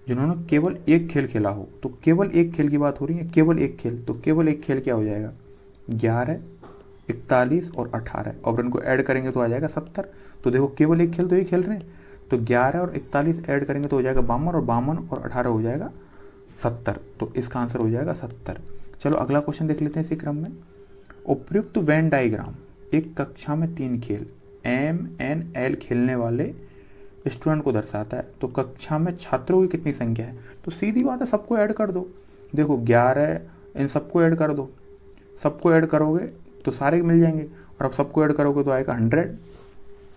जिन्होंने केवल एक खेल खेला हो, तो केवल एक खेल की बात हो रही है, केवल एक खेल, तो केवल एक खेल क्या हो जाएगा, 11, 41 और 18, और इनको ऐड करेंगे तो आ जाएगा 70। तो देखो केवल एक खेल तो ये खेल रहे हैं, तो 11 और 41 ऐड करेंगे तो हो जाएगा 52, और 52 और 18 हो जाएगा 70, तो इसका आंसर हो जाएगा 70। चलो अगला क्वेश्चन देख लेते हैं इसी क्रम में। उपयुक्त वेन डायग्राम एक कक्षा में 3 खेल M, N, L खेलने वाले स्टूडेंट को दर्शाता है। तो कक्षा में छात्रों की कितनी संख्या है, तो सीधी बात है सबको ऐड कर दो, देखो 11 इन सबको ऐड कर दो, सबको ऐड करोगे तो सारे मिल जाएंगे, और अब सबको ऐड करोगे तो आएगा 100।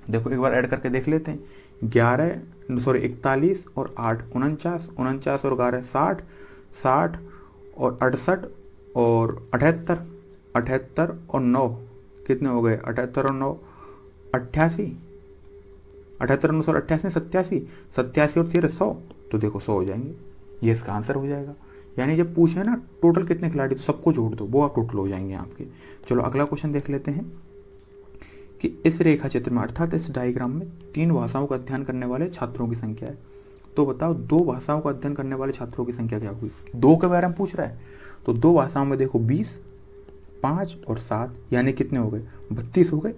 देखो एक बार ऐड करके देख लेते हैं, 41 और 8 49, 49 और 11 60, 60 और 68 और 78, 78 और 9 कितने हो गए, 78 और 9 88, 78 और 9 और 88 87, 87 और 13 100, तो देखो 100 हो जाएंगे, ये इसका आंसर हो जाएगा। यानी जब पूछे ना टोटल कितने खिलाड़ी, तो सबको जोड़ दो, वो आप टोटल हो जाएंगे आपके। चलो अगला क्वेश्चन देख लेते हैं कि इस रेखा चित्र में अर्थात इस डायग्राम में 3 भाषाओं का अध्ययन करने वाले छात्रों की संख्या है। तो बताओ 2 भाषाओं का अध्ययन करने वाले छात्रों की संख्या क्या होगी, 2 के बारे में पूछ रहा है, तो 2 भाषाओं में देखो 20, 5 और 7, यानी कितने हो गए, 32 हो गए,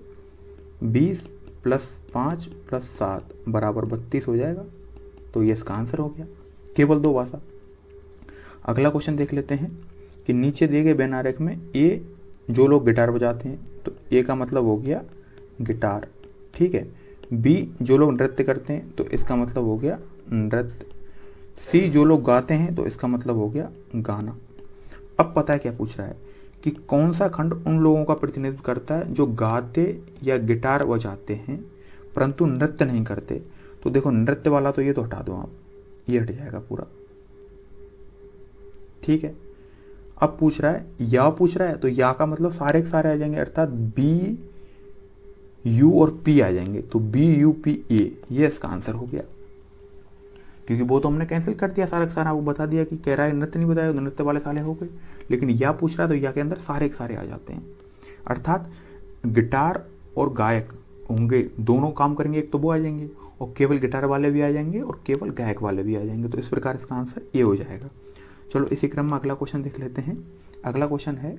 20 + 5 + 7 बराबर 32 हो जाएगा, तो ये इसका आंसर हो गया, केवल 2 भाषा। अगला क्वेश्चन देख लेते हैं कि नीचे दिए गए वेन आरेख में ए जो लोग गिटार बजाते हैं, तो ए का मतलब हो गया गिटार, ठीक है, बी जो लोग नृत्य करते हैं, तो इसका मतलब हो गया नृत्य, सी जो लोग गाते हैं, तो इसका मतलब हो गया गाना। अब पता है क्या पूछ रहा है कि कौन सा खंड उन लोगों का प्रतिनिधित्व करता है जो गाते या गिटार बजाते हैं परंतु नृत्य नहीं करते। तो देखो नृत्य वाला तो ये तो हटा दो आप, ये हट जाएगा पूरा, ठीक है। अब पूछ रहा है या पूछ रहा है, तो या का मतलब सारे के सारे आ जाएंगे, अर्थात बी यू और पी आ जाएंगे, तो BUPA, ये इसका आंसर हो गया, क्योंकि वो तो हमने कैंसिल कर दिया सारा का सारा, वो बता दिया कि कह रहा है नृत्य नहीं बताया, तो नृत्य वाले साले हो गए। लेकिन या पूछ रहा है तो या के अंदर सारे के सारे आ जाते हैं, अर्थात गिटार और गायक होंगे, दोनों काम करेंगे, एक तो वो आ जाएंगे, और केवल गिटार वाले भी आ जाएंगे और केवल गायक वाले भी आ जाएंगे, तो इस प्रकार इसका आंसर ये हो जाएगा। चलो इसी क्रम में अगला क्वेश्चन देख लेते हैं। अगला क्वेश्चन है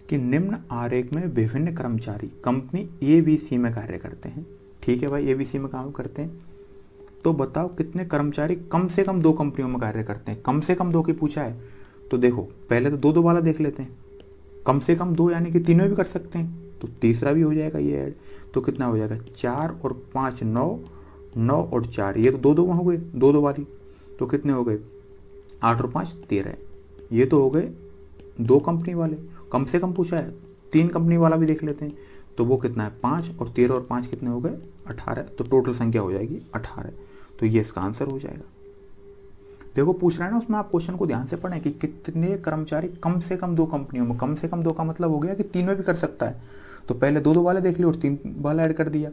कि निम्न आरेख में विभिन्न कर्मचारी कंपनी ABC में कार्य करते हैं, ठीक है भाई, ABC में काम करते हैं, तो बताओ कितने कर्मचारी कम से कम 2 कंपनियों में कार्य करते हैं। कम से कम 2 की पूछा है, तो देखो पहले तो 2 वाला देख लेते हैं, कम से कम 2 यानी कि तीनों भी कर सकते हैं, तो तीसरा भी हो जाएगा ये ऐड, तो कितना हो जाएगा 4 और 5 9, 9 और 4, ये तो 2 हो गए, 2 वाली, तो कितने हो गए 8 और 5 13, ये तो हो गए 2 कंपनी वाले। कम से कम पूछा है, 3 कंपनी वाला भी देख लेते हैं, तो वो कितना है 5 और 13 और 5 कितने हो गए 18, तो टोटल संख्या हो जाएगी 18, तो ये इसका आंसर हो जाएगा। देखो पूछ रहा है ना उसमें, आप क्वेश्चन को ध्यान से पढ़ें कि कितने कर्मचारी कम से कम 2 कंपनियों में, कम से कम 2 का मतलब हो गया कि 3 में भी कर सकता है, तो पहले 2 वाले देख लिए और 3 वाला ऐड कर दिया,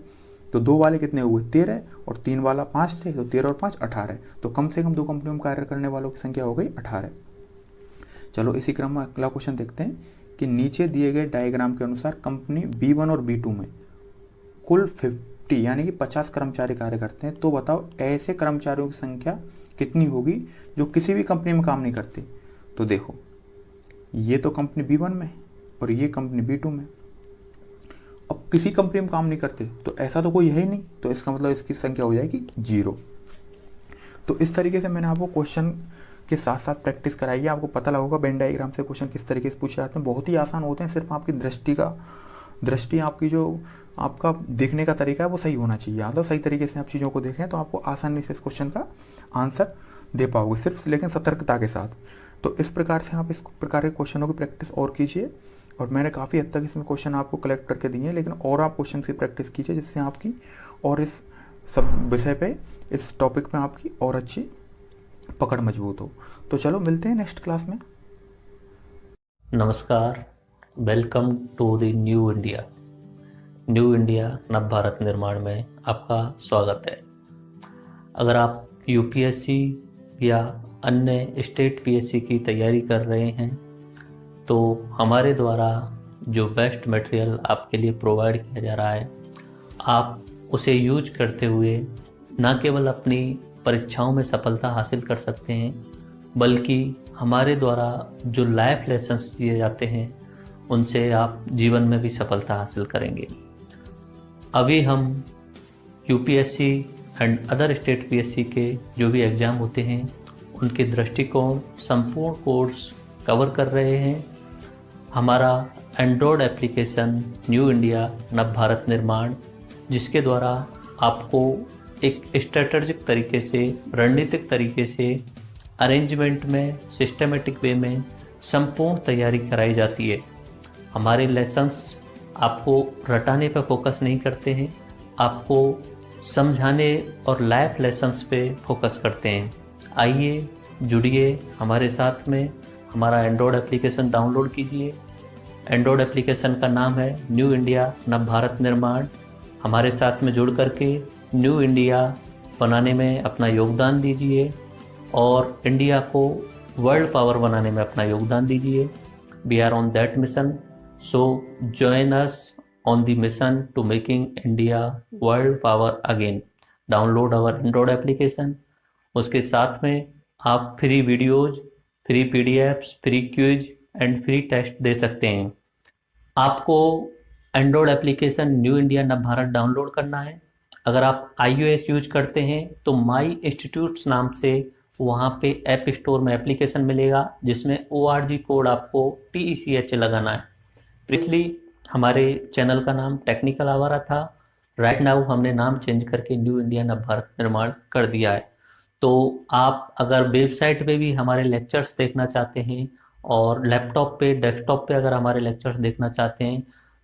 तो 2 वाले कितने हुए 13 और 3 वाला 5 थे, तो 13 और 5 18, तो कम से कम 2 कंपनियों में कार्य करने वालों की संख्या हो गई 18। चलो इसी क्रम में अगला क्वेश्चन देखते हैं कि नीचे दिए गए डायग्राम के अनुसार कंपनी B1 और B2 में कुल 50 यानी कि 50 कर्मचारी कार्य करते हैं, तो बताओ ऐसे कर्मचारियों की संख्या कितनी होगी जो किसी भी कंपनी में काम नहीं करते। तो देखो ये तो कंपनी B1 में और ये कंपनी B2 में। अब किसी कंपनी में काम नहीं करते तो ऐसा तो कोई है ही नहीं, तो इसका मतलब इसकी संख्या हो जाएगी 0। तो इस तरीके से मैंने आपको क्वेश्चन के साथ साथ प्रैक्टिस कराई है। आपको पता लगेगा वेन डायग्राम से क्वेश्चन किस तरीके से पूछे जाते हैं। बहुत ही आसान होते हैं, सिर्फ आपकी दृष्टि आपकी जो आपका देखने का तरीका है वो सही होना चाहिए। मतलब सही तरीके से आप चीज़ों को देखें तो आपको आसानी से इस क्वेश्चन का आंसर दे पाओगे, सिर्फ लेकिन सतर्कता के साथ। तो इस प्रकार से आप इस प्रकार के क्वेश्चनों की प्रैक्टिस और कीजिए। और मैंने काफ़ी हद तक इसमें क्वेश्चन आपको कलेक्ट करके दिए हैं, लेकिन और आप क्वेश्चन की प्रैक्टिस कीजिए जिससे आपकी और इस सब विषय पे, इस टॉपिक पे आपकी और अच्छी पकड़ मजबूत हो। तो चलो मिलते हैं नेक्स्ट क्लास में। नमस्कार, welcome to the new India. New India नव भारत निर्माण में आपका स्वागत है। अगर आप यूपीएससी या अन्य स्टेट पीएससी की तैयारी कर रहे हैं तो हमारे द्वारा जो बेस्ट मटेरियल आपके लिए प्रोवाइड किया जा रहा है, आप उसे यूज करते हुए न केवल अपनी परीक्षाओं में सफलता हासिल कर सकते हैं, बल्कि हमारे द्वारा जो लाइफ लेसन्स दिए जाते हैं उनसे आप जीवन में भी सफलता हासिल करेंगे। अभी हम UPSC and other state PSC के जो भी एग्ज़ाम होते हैं उनके दृष्टिकोण संपूर्ण कोर्स कवर कर रहे हैं। हमारा एंड्रॉयड एप्लीकेशन न्यू इंडिया नव भारत निर्माण, जिसके द्वारा आपको एक स्ट्रेटजिक तरीके से, रणनीतिक तरीके से, अरेंजमेंट में, सिस्टमेटिक वे में संपूर्ण तैयारी कराई जाती है। हमारे लेसन्स आपको रटाने पर फोकस नहीं करते हैं, आपको समझाने और लाइफ लेसन्स पे फोकस करते हैं। आइए जुड़िए हमारे साथ में। हमारा एंड्रॉयड एप्लीकेशन डाउनलोड कीजिए। एंड्रॉयड एप्लीकेशन का नाम है न्यू इंडिया नव भारत निर्माण। हमारे साथ में जुड़ करके न्यू इंडिया बनाने में अपना योगदान दीजिए और इंडिया को वर्ल्ड पावर बनाने में अपना योगदान दीजिए। We are on that mission, so join us on the mission to making India world power again. Download our Android application। उसके साथ में आप free videos, free PDFs, free quiz and free test दे सकते हैं। आपको एंड्रॉयड एप्लीकेशन न्यू इंडिया नव Bharat download करना है। अगर आप iOS यूज करते हैं तो माई इंस्टीट्यूट्स नाम से वहाँ पे ऐप स्टोर में एप्लीकेशन मिलेगा जिसमें ORG कोड आपको TECH लगाना है। प्रीवियसली हमारे चैनल का नाम टेक्निकल आवारा था, राइट नाउ हमने नाम चेंज करके न्यू इंडिया नव भारत निर्माण कर दिया है। तो आप अगर वेबसाइट पे भी हमारे लेक्चर्स देखना चाहते हैं और लैपटॉप पे, डेस्कटॉप पे अगर हमारे लेक्चर्स देखना चाहते हैं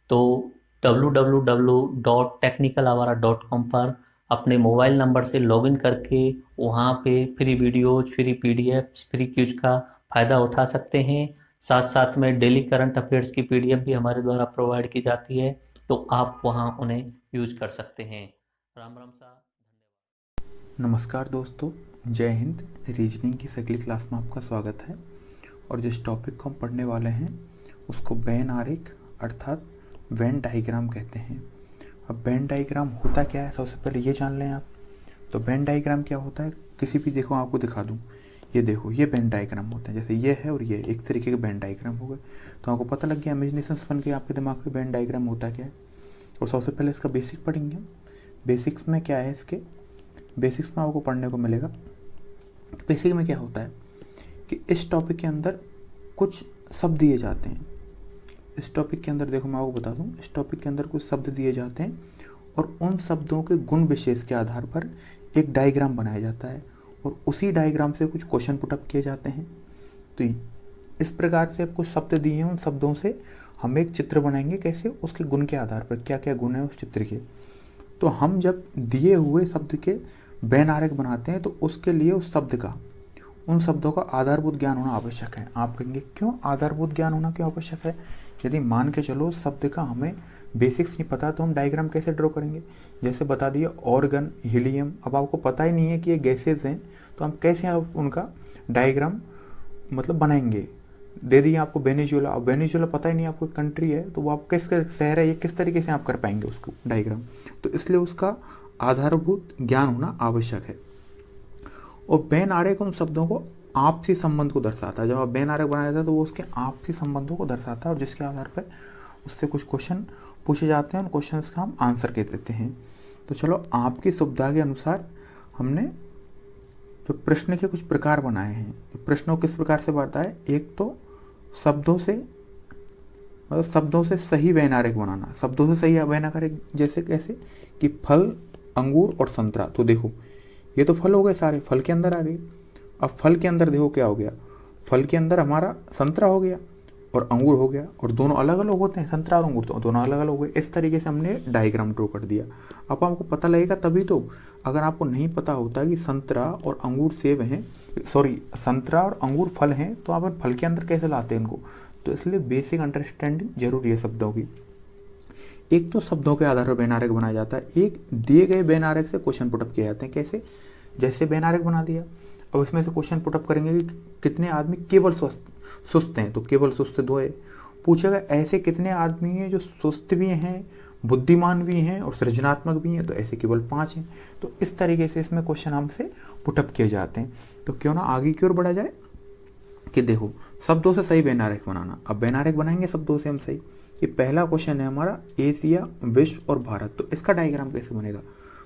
तो www.technicalavara.com पर अपने मोबाइल नंबर से लॉगिन करके वहाँ पे free videos, free PDFs, free quiz का फ़ायदा उठा सकते हैं। साथ साथ में डेली करंट अफेयर्स की पीडीएफ भी हमारे द्वारा प्रोवाइड की जाती है, तो आप वहां उन्हें यूज कर सकते हैं। राम राम साहब, धन्यवाद। नमस्कार दोस्तों, जय हिंद। रीजनिंग की अगली क्लास में आपका स्वागत है। और जिस टॉपिक को हम पढ़ने वाले हैं उसको वेन आरेख अर्थात वेन डायग्राम कहते हैं। अब वेन डायग्राम होता क्या है, सबसे पहले ये जान लें आप। तो वेन डायग्राम क्या होता है, किसी भी देखो आपको दिखा दूँ, ये देखो ये वेन डायग्राम होते हैं। जैसे ये है और ये एक तरीके के वेन डायग्राम हो गए। तो आपको पता लग गया, इमेजिनेशंस बन के आपके दिमाग में वेन डायग्राम होता क्या है। और सबसे पहले इसका बेसिक पढ़ेंगे। बेसिक्स में क्या है, इसके बेसिक्स में आपको पढ़ने को मिलेगा। बेसिक में क्या होता है कि इस टॉपिक के अंदर कुछ शब्द दिए जाते हैं। इस टॉपिक के अंदर देखो मैं आपको बता दूं, इस टॉपिक के अंदर कुछ शब्द दिए जाते हैं और उन शब्दों के गुण विशेष के आधार पर एक डायग्राम बनाया जाता है और उसी डायग्राम से कुछ क्वेश्चन पुटअप किए जाते हैं। तो इस प्रकार से कुछ शब्द दिए हैं, उन शब्दों से हम एक चित्र बनाएंगे। कैसे, उसके गुण के आधार पर, क्या क्या गुण है उस चित्र के। तो हम जब दिए हुए शब्द के वेन आरेख बनाते हैं तो उसके लिए उस शब्द का, उन शब्दों का आधारभूत ज्ञान होना आवश्यक है। आप कहेंगे क्यों आधारभूत ज्ञान होना क्यों आवश्यक है। यदि मान के चलो शब्द का हमें बेसिक्स नहीं पता तो हम डायग्राम कैसे ड्रॉ करेंगे। जैसे बता दिए ऑर्गन, हीलियम, अब आपको पता ही नहीं है कि ये गैसेज हैं तो हम कैसे आप उनका डायग्राम मतलब बनाएंगे। दे दिए आपको वेनेजुएला, अब वेनेजुएला पता ही नहीं आपको कंट्री है तो वो आप किस शहर है, ये किस तरीके से आप कर पाएंगे उसको डायग्राम। तो इसलिए उसका आधारभूत ज्ञान होना आवश्यक है। और वेन आरेख उन शब्दों को आपसी संबंध को दर्शाता है। जब आप बेन आरेख बनाया जाता है तो वो उसके आपसी संबंधों को दर्शाता है, और जिसके आधार पर उससे कुछ क्वेश्चन पूछे जाते हैं, उन क्वेश्चंस का हम आंसर कह देते हैं। तो चलो, आपकी सुविधा के अनुसार हमने जो प्रश्न के कुछ प्रकार बनाए हैं। प्रश्नों किस प्रकार से बनता है, एक तो शब्दों से, मतलब शब्दों से सही बेन आरेख बनाना। शब्दों से सही बेन आरेख जैसे कैसे कि फल, अंगूर और संतरा। तो देखो, ये तो फल हो गए सारे, फल के अंदर आ गए। अब फल के अंदर देखो क्या हो गया, फल के अंदर हमारा संतरा हो गया और अंगूर हो गया, और दोनों अलग अलग होते हैं, संतरा और अंगूर तो दोनों अलग अलग हो गए। इस तरीके से हमने डायग्राम ड्रॉ कर दिया। अब आपको पता लगेगा तभी तो, अगर आपको नहीं पता होता कि संतरा और अंगूर सेब हैं, सॉरी संतरा और अंगूर फल हैं, तो आप फल के अंदर कैसे लाते हैं इनको। तो इसलिए बेसिक अंडरस्टैंडिंग जरूरी है शब्दों की। एक तो शब्दों के आधार पर बेन आरेख बनाया जाता है, एक दिए गए बेन आरेख से क्वेश्चन पुटअप किए जाते हैं। कैसे, जैसे बेन आरेख बना दिया, अब इसमें से क्वेश्चन पुटअप करेंगे कि कितने आदमी केवल सुस्त हैं, तो केवल सुस्त 2 है। पूछेगा ऐसे कितने आदमी हैं जो सुस्त भी हैं, बुद्धिमान भी हैं और सृजनात्मक भी हैं, तो ऐसे केवल 5 हैं। तो इस तरीके से इसमें क्वेश्चन हमसे पुटअप किए जाते हैं। तो क्यों ना आगे की ओर बढ़ा जाए कि देखो, शब्दों से सही बेन आरेख बनाना। अब बेन आरेख बनाएंगे शब्दों से हम सही। ये पहला क्वेश्चन है हमारा, एशिया, विश्व और भारत। तो इसका डायग्राम कैसे बनेगा,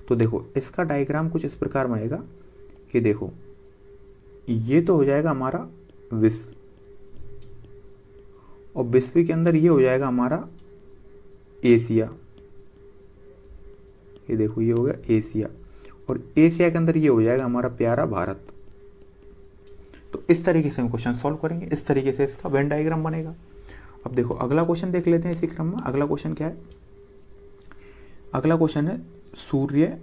तो देखो इसका डायग्राम कुछ इस प्रकार बनेगा कि देखो, ये तो हो जाएगा हमारा विश्व, और विश्व के अंदर ये हो जाएगा हमारा एशिया। ये देखो, ये हो गया एशिया, और एशिया के अंदर ये हो जाएगा हमारा प्यारा भारत। तो इस तरीके से हम क्वेश्चन सॉल्व करेंगे, इस तरीके से इसका वेन डायग्राम बनेगा। अब देखो अगला क्वेश्चन देख लेते हैं इसी क्रम में। अगला क्वेश्चन क्या है, अगला क्वेश्चन है सूर्य,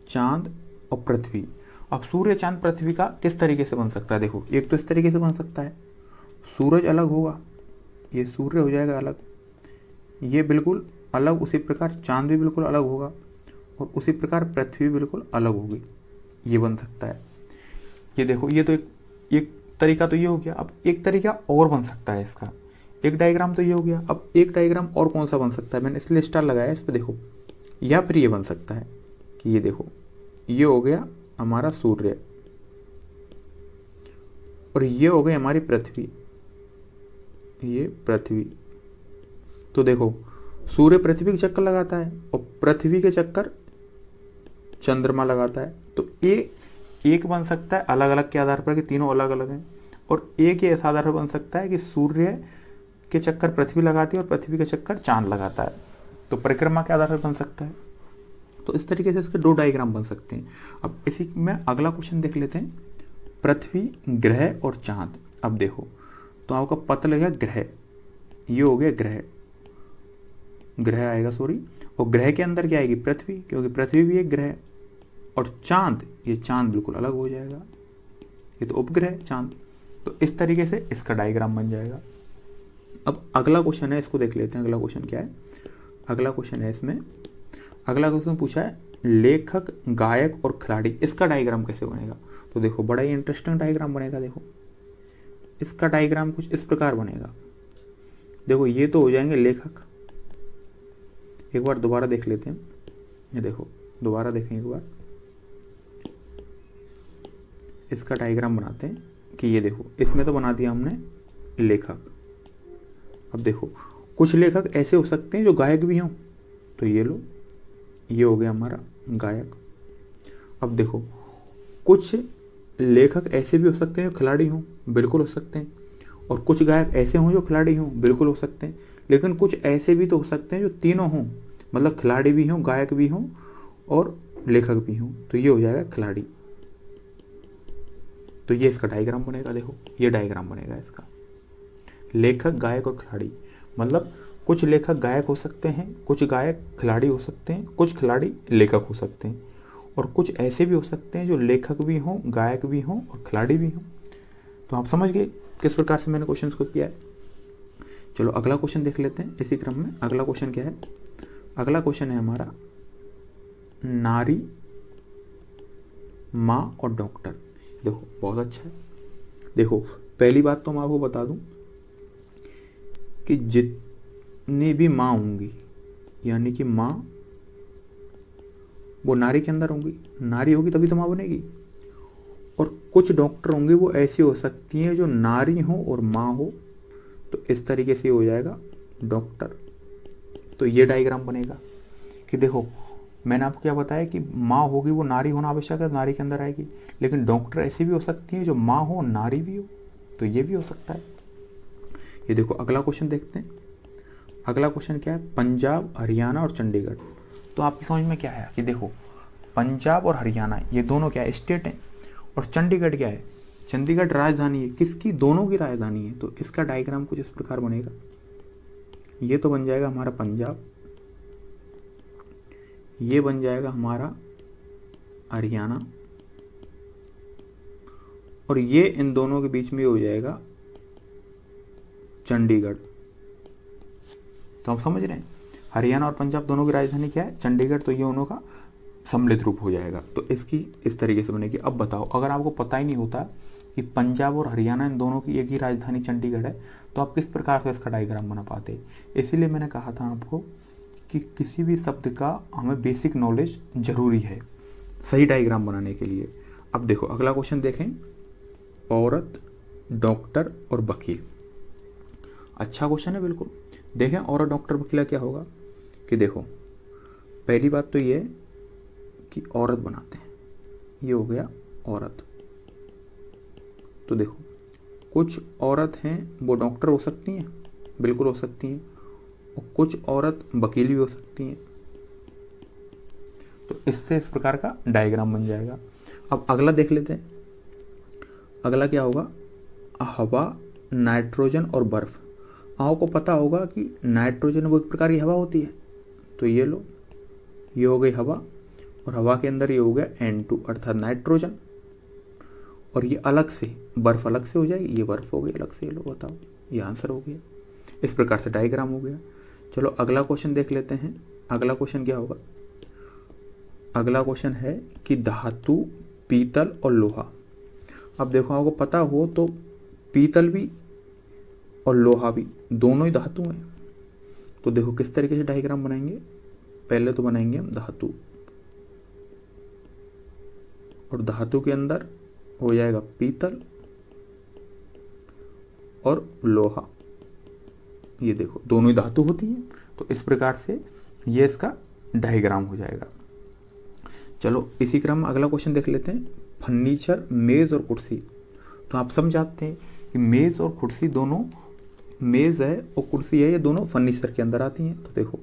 चांद और पृथ्वी। अब सूर्य, चांद, पृथ्वी का किस तरीके से बन सकता है, देखो एक तो इस तरीके से बन सकता है, सूरज अलग होगा, ये सूर्य हो जाएगा अलग, ये बिल्कुल अलग, उसी प्रकार चांद भी बिल्कुल अलग होगा, और उसी प्रकार पृथ्वी बिल्कुल अलग होगी, ये बन सकता है। ये देखो, ये तो एक तरीका तो ये हो गया। अब एक तरीका और बन सकता है इसका, एक डायग्राम तो ये हो गया। अब एक डायग्राम और कौन सा बन सकता है, मैंने इसलिए स्टार लगाया इस पर, देखो या फिर ये बन सकता है कि ये देखो, ये हो गया हमारा सूर्य और ये हो गई हमारी पृथ्वी, ये पृथ्वी। तो देखो, सूर्य पृथ्वी के चक्कर लगाता है और पृथ्वी के चक्कर चंद्रमा लगाता है। तो एक बन सकता है अलग अलग के आधार पर कि तीनों अलग अलग हैं, और एक ही ऐसा आधार पर बन सकता है कि सूर्य के चक्कर पृथ्वी लगाती है और पृथ्वी के चक्कर चांद लगाता है। तो परिक्रमा के आधार पर बन सकता है। तो इस तरीके से इसके 2 डायग्राम बन सकते हैं। अब इसी में अगला क्वेश्चन देख लेते हैं, पृथ्वी, ग्रह और चांद। अब देखो, तो आपका पता लगेगा ग्रह, ये हो गया ग्रह, ग्रह आएगा सॉरी, और ग्रह के अंदर क्या आएगी, पृथ्वी, क्योंकि पृथ्वी भी एक ग्रह, और चांद, ये चांद बिल्कुल अलग हो जाएगा, ये तो उपग्रह चांद। तो इस तरीके से इसका डायग्राम बन जाएगा। अब अगला क्वेश्चन है, इसको देख लेते हैं। अगला क्वेश्चन क्या है, अगला क्वेश्चन है इसमें, अगला क्वेश्चन पूछा है लेखक, गायक और खिलाड़ी, इसका डायग्राम कैसे बनेगा। तो देखो, बड़ा ही इंटरेस्टिंग डायग्राम बनेगा। देखो इसका डायग्राम कुछ इस प्रकार बनेगा। देखो, ये तो हो जाएंगे लेखक, एक बार दोबारा देख लेते हैं, ये देखो दोबारा देखें एक बार, इसका डायग्राम बनाते हैं कि ये देखो, इसमें तो बना दिया हमने लेखक। अब देखो, कुछ लेखक ऐसे हो सकते हैं जो गायक भी हों, तो ये लो, ये हो गया हमारा गायक। अब देखो, कुछ लेखक ऐसे भी हो सकते हैं जो खिलाड़ी हों, बिल्कुल हो सकते हैं, और कुछ गायक ऐसे हों जो खिलाड़ी हों, बिल्कुल हो सकते हैं। लेकिन कुछ ऐसे भी तो हो सकते हैं जो तीनों हों, मतलब खिलाड़ी भी हों, गायक भी हों और लेखक भी हों, तो ये हो जाएगा खिलाड़ी। तो ये इसका डायग्राम बनेगा। देखो, ये डायग्राम बनेगा इसका, लेखक, गायक और खिलाड़ी। मतलब कुछ लेखक गायक हो सकते हैं, कुछ गायक खिलाड़ी हो सकते हैं, कुछ खिलाड़ी लेखक हो सकते हैं, और कुछ ऐसे भी हो सकते हैं जो लेखक भी हों, गायक भी हों और खिलाड़ी भी हों। तो आप समझ गए किस प्रकार से मैंने क्वेश्चन को किया है। चलो अगला क्वेश्चन देख लेते हैं इसी क्रम में। अगला क्वेश्चन क्या है, अगला क्वेश्चन है हमारा नारी, माँ और डॉक्टर। देखो बहुत अच्छा है। देखो, पहली बात तो मैं आपको बता दूं कि जितनी भी माँ होंगी, यानी कि माँ वो नारी के अंदर होंगी, नारी होगी तभी तो माँ बनेगी, और कुछ डॉक्टर होंगे वो ऐसी हो सकती हैं जो नारी हो और माँ हो, तो इस तरीके से हो जाएगा डॉक्टर। तो ये डायग्राम बनेगा कि देखो मैंने आपको क्या बताया कि माँ होगी वो नारी होना आवश्यक है, नारी के अंदर आएगी, लेकिन डॉक्टर ऐसी भी हो सकती है जो माँ हो नारी भी हो, तो ये भी हो सकता है। ये देखो अगला क्वेश्चन देखते हैं। अगला क्वेश्चन क्या है, पंजाब, हरियाणा और चंडीगढ़। तो आपकी समझ में क्या है कि देखो पंजाब और हरियाणा ये दोनों क्या है, स्टेट हैं, और चंडीगढ़ क्या है, चंडीगढ़ राजधानी है। किसकी, दोनों की राजधानी है। तो इसका डायग्राम कुछ इस प्रकार बनेगा। ये तो बन जाएगा हमारा पंजाब, ये बन जाएगा हमारा हरियाणा, और ये इन दोनों के बीच में हो जाएगा चंडीगढ़। तो आप समझ रहे हैं, हरियाणा और पंजाब दोनों की राजधानी क्या है, चंडीगढ़। तो ये दोनों का सम्मिलित रूप हो जाएगा। तो इसकी इस तरीके से बनेगी। अब बताओ, अगर आपको पता ही नहीं होता कि पंजाब और हरियाणा इन दोनों की एक ही राजधानी चंडीगढ़ है, तो आप किस प्रकार से इसका डायग्राम बना पाते। इसीलिए मैंने कहा था आपको कि किसी भी शब्द का हमें बेसिक नॉलेज जरूरी है सही डायग्राम बनाने के लिए। अब देखो अगला क्वेश्चन देखें, औरत, डॉक्टर और वकील। अच्छा क्वेश्चन है बिल्कुल। देखें औरत, डॉक्टर, वकील क्या होगा कि देखो पहली बात तो ये कि औरत बनाते हैं, ये हो गया औरत। तो देखो कुछ औरत हैं वो डॉक्टर हो सकती हैं, बिल्कुल हो सकती हैं, और कुछ औरत वकील भी हो सकती हैं। तो इससे इस प्रकार का डायग्राम बन जाएगा। अब अगला देख लेते हैं। अगला क्या होगा, हवा, नाइट्रोजन और बर्फ। आपको पता होगा कि नाइट्रोजन वो एक प्रकार की हवा होती है। तो ये लो, ये हो गई हवा, और हवा के अंदर ये हो गया N2 अर्थात नाइट्रोजन, और ये अलग से बर्फ अलग से हो जाएगी, ये बर्फ हो गई अलग से। ये लो बताओ, ये आंसर हो गया। इस प्रकार से डायग्राम हो गया। चलो अगला क्वेश्चन देख लेते हैं। अगला क्वेश्चन क्या होगा, अगला क्वेश्चन है कि धातु, पीतल और लोहा। अब देखो आपको पता हो तो पीतल भी और लोहा भी दोनों ही धातु हैं। तो देखो किस तरीके से डायग्राम बनाएंगे। पहले तो बनाएंगे हम धातु, और धातु के अंदर हो जाएगा पीतल और लोहा। ये देखो दोनों ही धातु होती हैं। तो इस प्रकार से ये इसका डायग्राम हो जाएगा। चलो इसी क्रम में अगला क्वेश्चन देख लेते हैं, फर्नीचर, मेज और कुर्सी। तो आप समझाते हैं कि मेज और कुर्सी दोनों, मेज है और कुर्सी है, ये दोनों फर्नीचर के अंदर आती हैं। तो देखो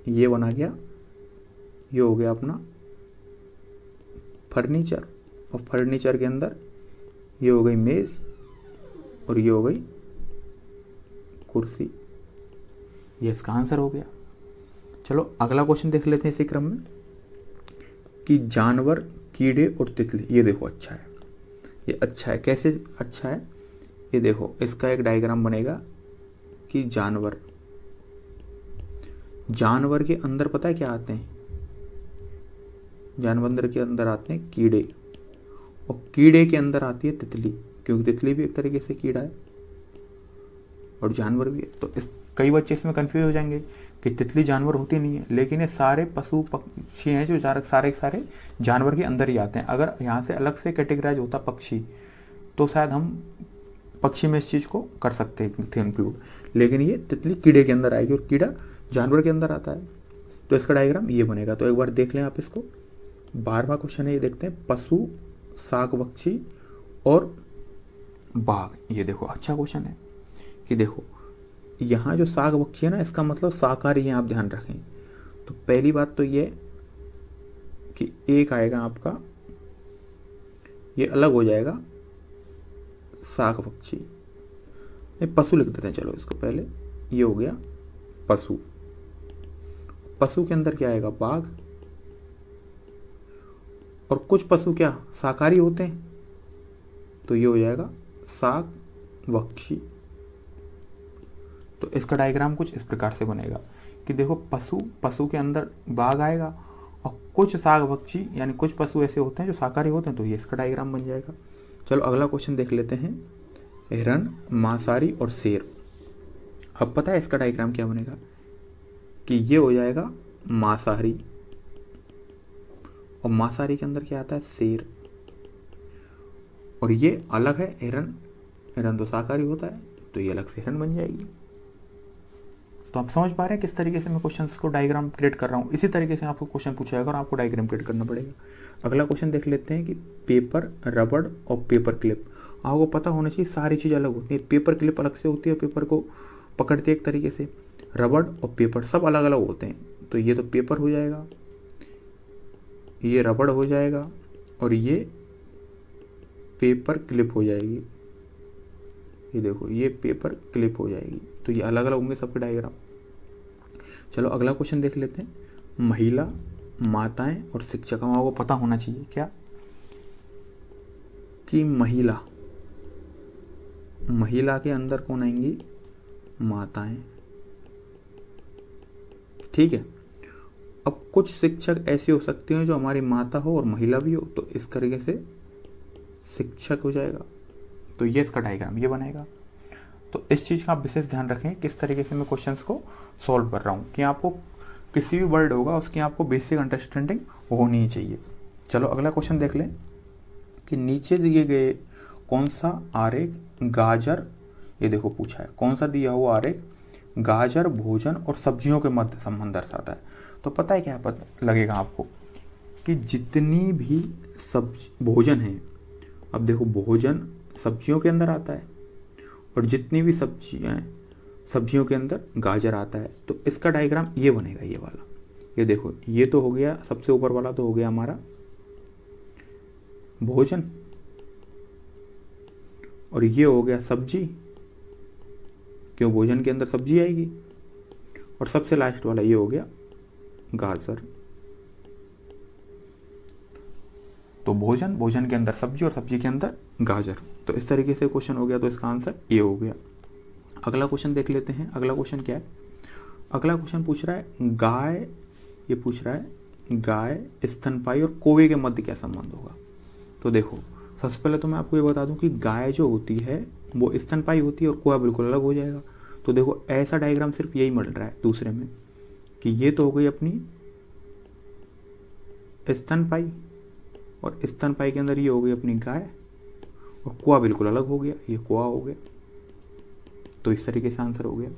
ये बना गया, ये हो गया अपना फर्नीचर, और फर्नीचर के अंदर ये हो गई मेज और ये हो गई कुर्सी। ये इसका आंसर हो गया। चलो अगला क्वेश्चन देख लेते हैं इसी क्रम में कि जानवर, कीड़े और तितली। ये देखो अच्छा है, ये अच्छा है। कैसे अच्छा है, ये देखो इसका एक डायग्राम बनेगा कि जानवर, जानवर के अंदर पता है क्या आते हैं, जानवर के अंदर आते हैं कीड़े, और कीड़े के अंदर आती है तितली, क्योंकि तितली भी एक तरीके से कीड़ा है और जानवर भी है। तो इस कई बच्चे इसमें कंफ्यूज हो जाएंगे कि तितली जानवर होती नहीं है, लेकिन ये सारे पशु पक्षी हैं जो सारे सारे जानवर के अंदर ही आते हैं। अगर यहाँ से अलग से कैटेगराइज होता पक्षी, तो शायद हम पक्षी में इस चीज़ को कर सकते थे इंक्लूड, लेकिन ये तितली कीड़े के अंदर आएगी और कीड़ा जानवर के अंदर आता है। तो इसका डायग्राम ये बनेगा। तो एक बार देख लें आप इसको। 12वां क्वेश्चन है, ये देखते हैं, पशु, शाकपक्षी और बाघ। ये देखो अच्छा क्वेश्चन है कि देखो यहाँ जो शाकपक्षी है ना, इसका मतलब शाकाहारी है, आप ध्यान रखें। तो पहली बात तो ये कि एक आएगा आपका, ये अलग हो जाएगा शाकपक्षी, नहीं पशु लिख देते हैं चलो इसको पहले। ये हो गया पशु, पशु के अंदर क्या आएगा, बाघ, और कुछ पशु क्या शाकाहारी होते हैं, तो ये हो जाएगा शाकपक्षी। तो इसका डायग्राम कुछ इस प्रकार से बनेगा कि देखो पशु के अंदर बाघ आएगा, और कुछ शाकपक्षी यानी कुछ पशु ऐसे होते हैं जो शाकाहारी होते हैं, तो ये इसका डायग्राम बन जाएगा। चलो अगला क्वेश्चन देख लेते हैं, हिरण, मांसाहारी और शेर। अब पता है इसका डायग्राम क्या बनेगा कि ये हो जाएगा मांसाहारी, और मांसाहारी के अंदर क्या आता है, शेर, और ये अलग है हिरन, हिरन तो शाकाहारी होता है, तो ये अलग से हिरन बन जाएगी। तो आप समझ पा रहे हैं किस तरीके से मैं क्वेश्चंस को डायग्राम क्रिएट कर रहा हूँ। इसी तरीके से आपको क्वेश्चन पूछा जाएगा और आपको डायग्राम क्रिएट करना पड़ेगा। अगला क्वेश्चन देख लेते हैं कि पेपर, रबड़ और पेपर क्लिप। आपको पता होना चाहिए सारी चीज़ अलग होती है। पेपर क्लिप अलग से होती है, पेपर को पकड़ती है एक तरीके से। रबड़ और पेपर सब अलग अलग होते हैं। तो ये तो पेपर हो जाएगा, ये रबड़ हो जाएगा और ये पेपर क्लिप हो जाएगी। ये देखो ये पेपर क्लिप हो जाएगी। तो ये अलग अलग होंगे सबके डायग्राम। चलो अगला क्वेश्चन देख लेते हैं। महिला, माताएं और शिक्षक। हम आपको पता होना चाहिए क्या कि महिला, महिला के अंदर कौन आएंगी? माताएं। ठीक है। अब कुछ शिक्षक ऐसे हो सकते हैं जो हमारी माता हो और महिला भी हो, तो इस तरीके से शिक्षक हो जाएगा। तो ये इसका डायग्राम ये बनेगा। तो इस चीज़ का आप विशेष ध्यान रखें किस तरीके से मैं क्वेश्चंस को सॉल्व कर रहा हूँ, कि आपको किसी भी वर्ड होगा उसकी आपको बेसिक अंडरस्टैंडिंग होनी ही चाहिए। चलो अगला क्वेश्चन देख लें कि नीचे दिए गए कौन सा आरेख गाजर, ये देखो पूछा है कौन सा दिया हुआ आरेख गाजर, भोजन और सब्जियों के मध्य संबंध दर्शाता है। तो पता है क्या पता लगेगा आपको कि जितनी भी भोजन है, अब देखो भोजन सब्जियों के अंदर आता है और जितनी भी सब्जियां हैं सब्जियों के अंदर गाजर आता है। तो इसका डायग्राम ये बनेगा, ये वाला। ये देखो ये तो हो गया, सबसे ऊपर वाला तो हो गया हमारा भोजन, और ये हो गया सब्जी, क्यों भोजन के अंदर सब्जी आएगी। और सबसे लास्ट वाला ये हो गया गाजर। तो भोजन, भोजन के अंदर सब्जी और सब्जी के अंदर गाजर। तो इस तरीके से क्वेश्चन हो गया, तो इसका आंसर ये हो गया। अगला क्वेश्चन देख लेते हैं। अगला क्वेश्चन क्या है? अगला क्वेश्चन पूछ रहा है गाय, ये पूछ रहा है गाय, स्तनपायी और कौवे के मध्य क्या संबंध होगा। तो देखो सबसे पहले तो मैं आपको ये बता दूं कि गाय जो होती है वो स्तनपायी होती है और कौवा बिल्कुल अलग हो जाएगा। तो देखो ऐसा डायग्राम सिर्फ यही मिल रहा है दूसरे में, कि ये तो हो गई अपनी स्तनपायी और स्तनपायी के अंदर ये हो गई अपनी गाय और कौवा बिल्कुल अलग हो गया, ये कौवा हो गया। तो इस तरीके से आंसर हो गया।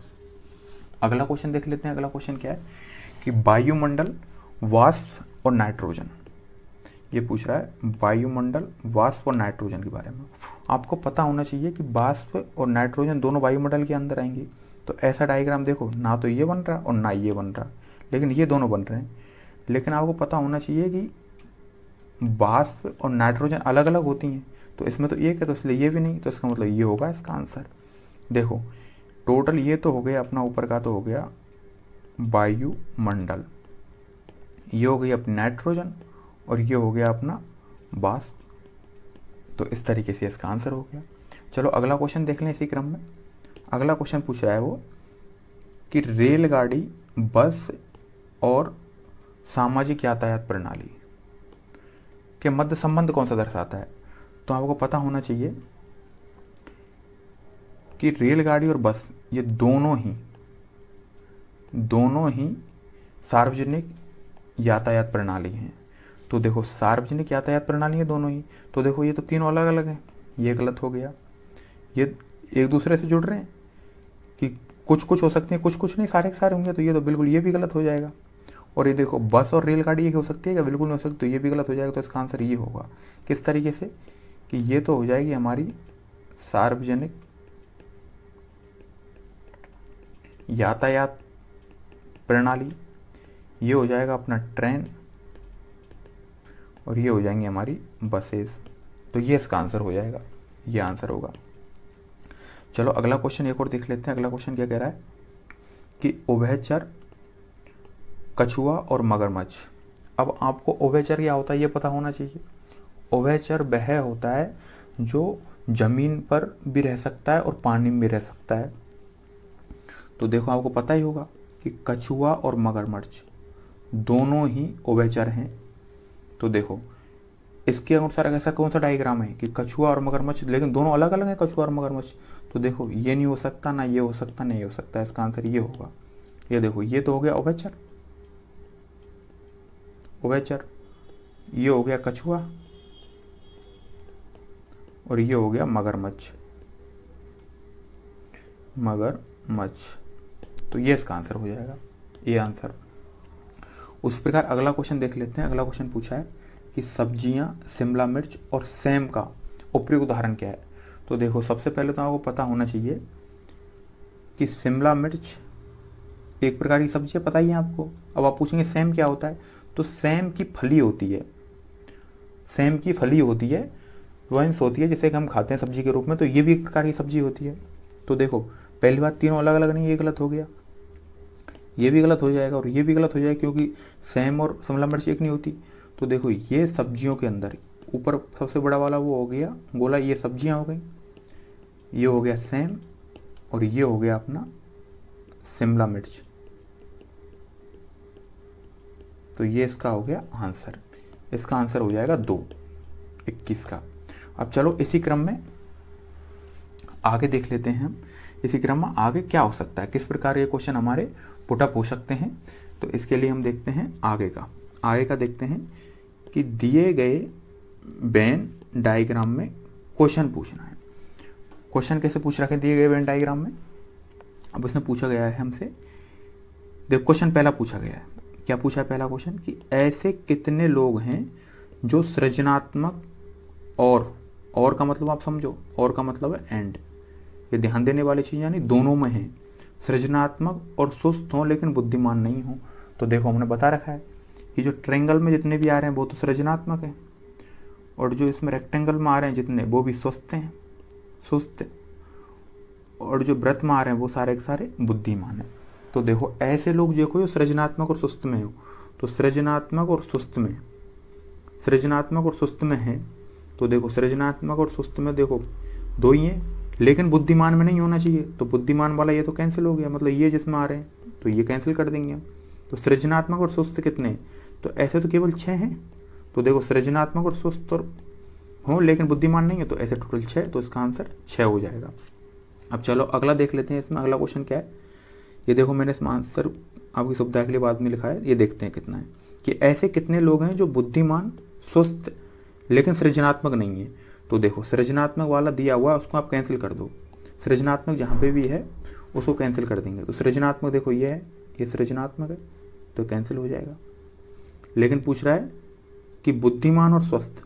अगला क्वेश्चन देख लेते हैं। अगला क्वेश्चन क्या है कि वायुमंडल, वाष्प और नाइट्रोजन। ये पूछ रहा है वायुमंडल, वाष्प और नाइट्रोजन के बारे में। आपको पता होना चाहिए कि वाष्प और नाइट्रोजन दोनों वायुमंडल के अंदर आएंगे। तो ऐसा डायग्राम देखो, ना तो ये बन रहा और ना ये बन रहा, लेकिन ये दोनों बन रहे हैं। लेकिन आपको पता होना चाहिए कि वाष्प और नाइट्रोजन अलग अलग होती हैं। तो इसमें तो एक है, तो इसलिए ये भी नहीं, तो इसका मतलब ये होगा इसका आंसर। देखो टोटल ये तो हो गया अपना, ऊपर का तो हो गया वायुमंडल, ये हो गई अपनी नाइट्रोजन और ये हो गया अपना वाष्प। तो इस तरीके से इसका आंसर हो गया। चलो अगला क्वेश्चन देख लें इसी क्रम में। अगला क्वेश्चन पूछ रहा है वो कि रेलगाड़ी, बस और सामाजिक यातायात प्रणाली के मध्य संबंध कौन सा दर्शाता है। तो आपको पता होना चाहिए कि रेलगाड़ी और बस ये दोनों ही सार्वजनिक यातायात प्रणाली हैं। तो देखो सार्वजनिक यातायात प्रणाली है दोनों ही। तो देखो ये तो तीनों अलग अलग हैं, ये गलत हो गया। ये एक दूसरे से जुड़ रहे हैं कि कुछ कुछ हो सकते हैं, कुछ कुछ नहीं, सारे के सारे होंगे। तो ये तो बिल्कुल ये भी गलत हो जाएगा। और ये देखो बस और रेलगाड़ी एक हो सकती है क्या? बिल्कुल नहीं हो सकती, तो ये भी गलत हो जाएगा। तो इसका आंसर ये होगा किस तरीके से कि ये तो हो जाएगी हमारी सार्वजनिक यातायात प्रणाली, ये हो जाएगा अपना ट्रेन और ये हो जाएंगी हमारी बसेस। तो ये इसका आंसर हो जाएगा, ये आंसर होगा। चलो अगला क्वेश्चन एक और देख लेते हैं। अगला क्वेश्चन क्या कह रहा है कि उभयचर, कछुआ और मगरमच्छ। अब आपको उभयचर क्या होता है ये पता होना चाहिए। उभयचर वह होता है जो जमीन पर भी रह सकता है और पानी में भी रह सकता है। तो देखो आपको पता ही होगा कि कछुआ और मगरमच्छ दोनों ही उभयचर हैं। तो देखो इसके अनुसार ऐसा कौन सा डायग्राम है कि कछुआ और मगरमच्छ, लेकिन दोनों अलग अलग हैं कछुआ और मगरमच्छ। तो देखो ये नहीं हो सकता, ना ये हो सकता, नहीं हो सकता। इसका आंसर ये होगा। ये देखो ये तो हो गया उभयचर, उभयचर, ये हो गया कछुआ और ये हो गया मगरमच्छ, मगरमच्छ। तो ये इसका आंसर हो जाएगा, ये आंसर। उस प्रकार अगला क्वेश्चन देख लेते हैं। अगला क्वेश्चन पूछा है कि सब्जियां, शिमला मिर्च और सेम का उपयुक्त उदाहरण क्या है। तो देखो, सबसे पहले तो आपको पता होना चाहिए कि शिमला मिर्च एक प्रकार की सब्जी है, पता ही है आपको। अब आप पूछेंगे सेम क्या होता है, तो सेम की फली होती है, सेम की फली होती है, वंश होती है, जिसे हम खाते हैं सब्जी के रूप में। तो ये भी एक प्रकार की सब्जी होती है। तो देखो, पहली बात तीनों अलग अलग नहीं, ये गलत हो गया, ये भी गलत हो जाएगा और ये भी गलत हो जाएगा, क्योंकि सेम और शिमला मिर्च एक नहीं होती। तो देखो, ये सब्जियों के अंदर ऊपर सबसे बड़ा वाला वो हो गया गोला, ये सब्जियां हो गई, ये हो गया सेम और ये हो गया अपना शिमला मिर्च। तो ये इसका हो गया आंसर। इसका आंसर हो जाएगा 2, 21 का। अब चलो इसी क्रम में आगे देख लेते हैं हम, इसी क्रम में आगे क्या हो सकता है, किस प्रकार के क्वेश्चन हमारे पुटअप हो सकते हैं। तो इसके लिए हम देखते हैं आगे का देखते हैं कि दिए गए वेन डायग्राम में क्वेश्चन पूछना है। क्वेश्चन कैसे पूछ रखे दिए गए वेन डायग्राम में। अब इसमें पूछा गया है हमसे, देखो क्वेश्चन पहला पूछा गया है, क्या पूछा है पहला क्वेश्चन कि ऐसे कितने लोग हैं जो सृजनात्मक और का मतलब आप समझो, और का मतलब है एंड, ये ध्यान देने वाली चीज़, यानी दोनों में है, सृजनात्मक और सुस्त हों लेकिन बुद्धिमान नहीं हो। तो देखो, हमने बता रखा है कि जो ट्रायंगल में जितने भी आ रहे हैं वो तो सृजनात्मक है, और जो इसमें रेक्टेंगल में आ रहे हैं जितने, वो भी सुस्त हैं, और जो वृत्त में आ रहे हैं वो सारे के सारे बुद्धिमान हैं। तो देखो, ऐसे लोग देखो जो सृजनात्मक और सुस्त में हो, तो सृजनात्मक और सुस्त में है। तो देखो, सृजनात्मक और सुस्त में देखो दो ही हैं, लेकिन बुद्धिमान में नहीं होना चाहिए। तो बुद्धिमान वाला ये तो कैंसिल हो गया, मतलब ये जिसमें आ रहे हैं तो ये कैंसिल कर देंगे हम। तो सृजनात्मक और सुस्त कितने हैं, तो ऐसे तो केवल 6 हैं। तो देखो, सृजनात्मक और सुस्त और हो लेकिन बुद्धिमान नहीं है, तो ऐसे टोटल 6, तो इसका आंसर 6 हो जाएगा। अब चलो अगला देख लेते हैं। इसमें अगला क्वेश्चन क्या है, ये देखो मैंने इसमें आंसर आपकी सुविधा के लिए बाद में लिखा है, ये देखते हैं कितना है कि ऐसे कितने लोग हैं जो बुद्धिमान, सुस्त लेकिन सृजनात्मक नहीं है। तो देखो, सृजनात्मक वाला दिया हुआ है, उसको आप कैंसिल कर दो, सृजनात्मक जहाँ पे भी है उसको कैंसिल कर देंगे। तो सृजनात्मक देखो ये है, ये सृजनात्मक है तो कैंसिल हो जाएगा। लेकिन पूछ रहा है कि बुद्धिमान और स्वस्थ,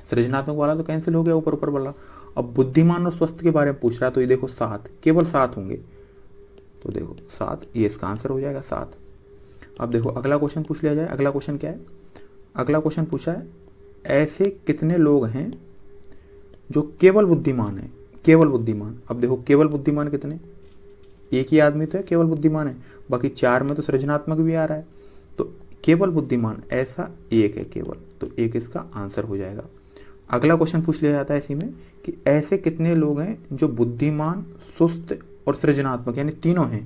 सृजनात्मक वाला तो कैंसिल हो गया ऊपर वाला। अब बुद्धिमान और स्वस्थ के बारे में पूछ रहा है, तो ये देखो 7, केवल 7 होंगे। तो देखो 7, ये इसका आंसर हो जाएगा 7। अब देखो अगला क्वेश्चन पूछ लिया जाए। अगला क्वेश्चन क्या है, अगला क्वेश्चन पूछा है ऐसे कितने लोग हैं जो केवल बुद्धिमान है, केवल बुद्धिमान। अब देखो, केवल बुद्धिमान कितने, एक ही आदमी तो है केवल बुद्धिमान है, बाकी 4 में तो सृजनात्मक भी आ रहा है। तो केवल बुद्धिमान ऐसा एक है केवल, तो एक इसका आंसर हो जाएगा। अगला क्वेश्चन पूछ लिया जाता है इसी में कि ऐसे कितने लोग हैं जो बुद्धिमान, सुस्त और सृजनात्मक, यानी तीनों हैं।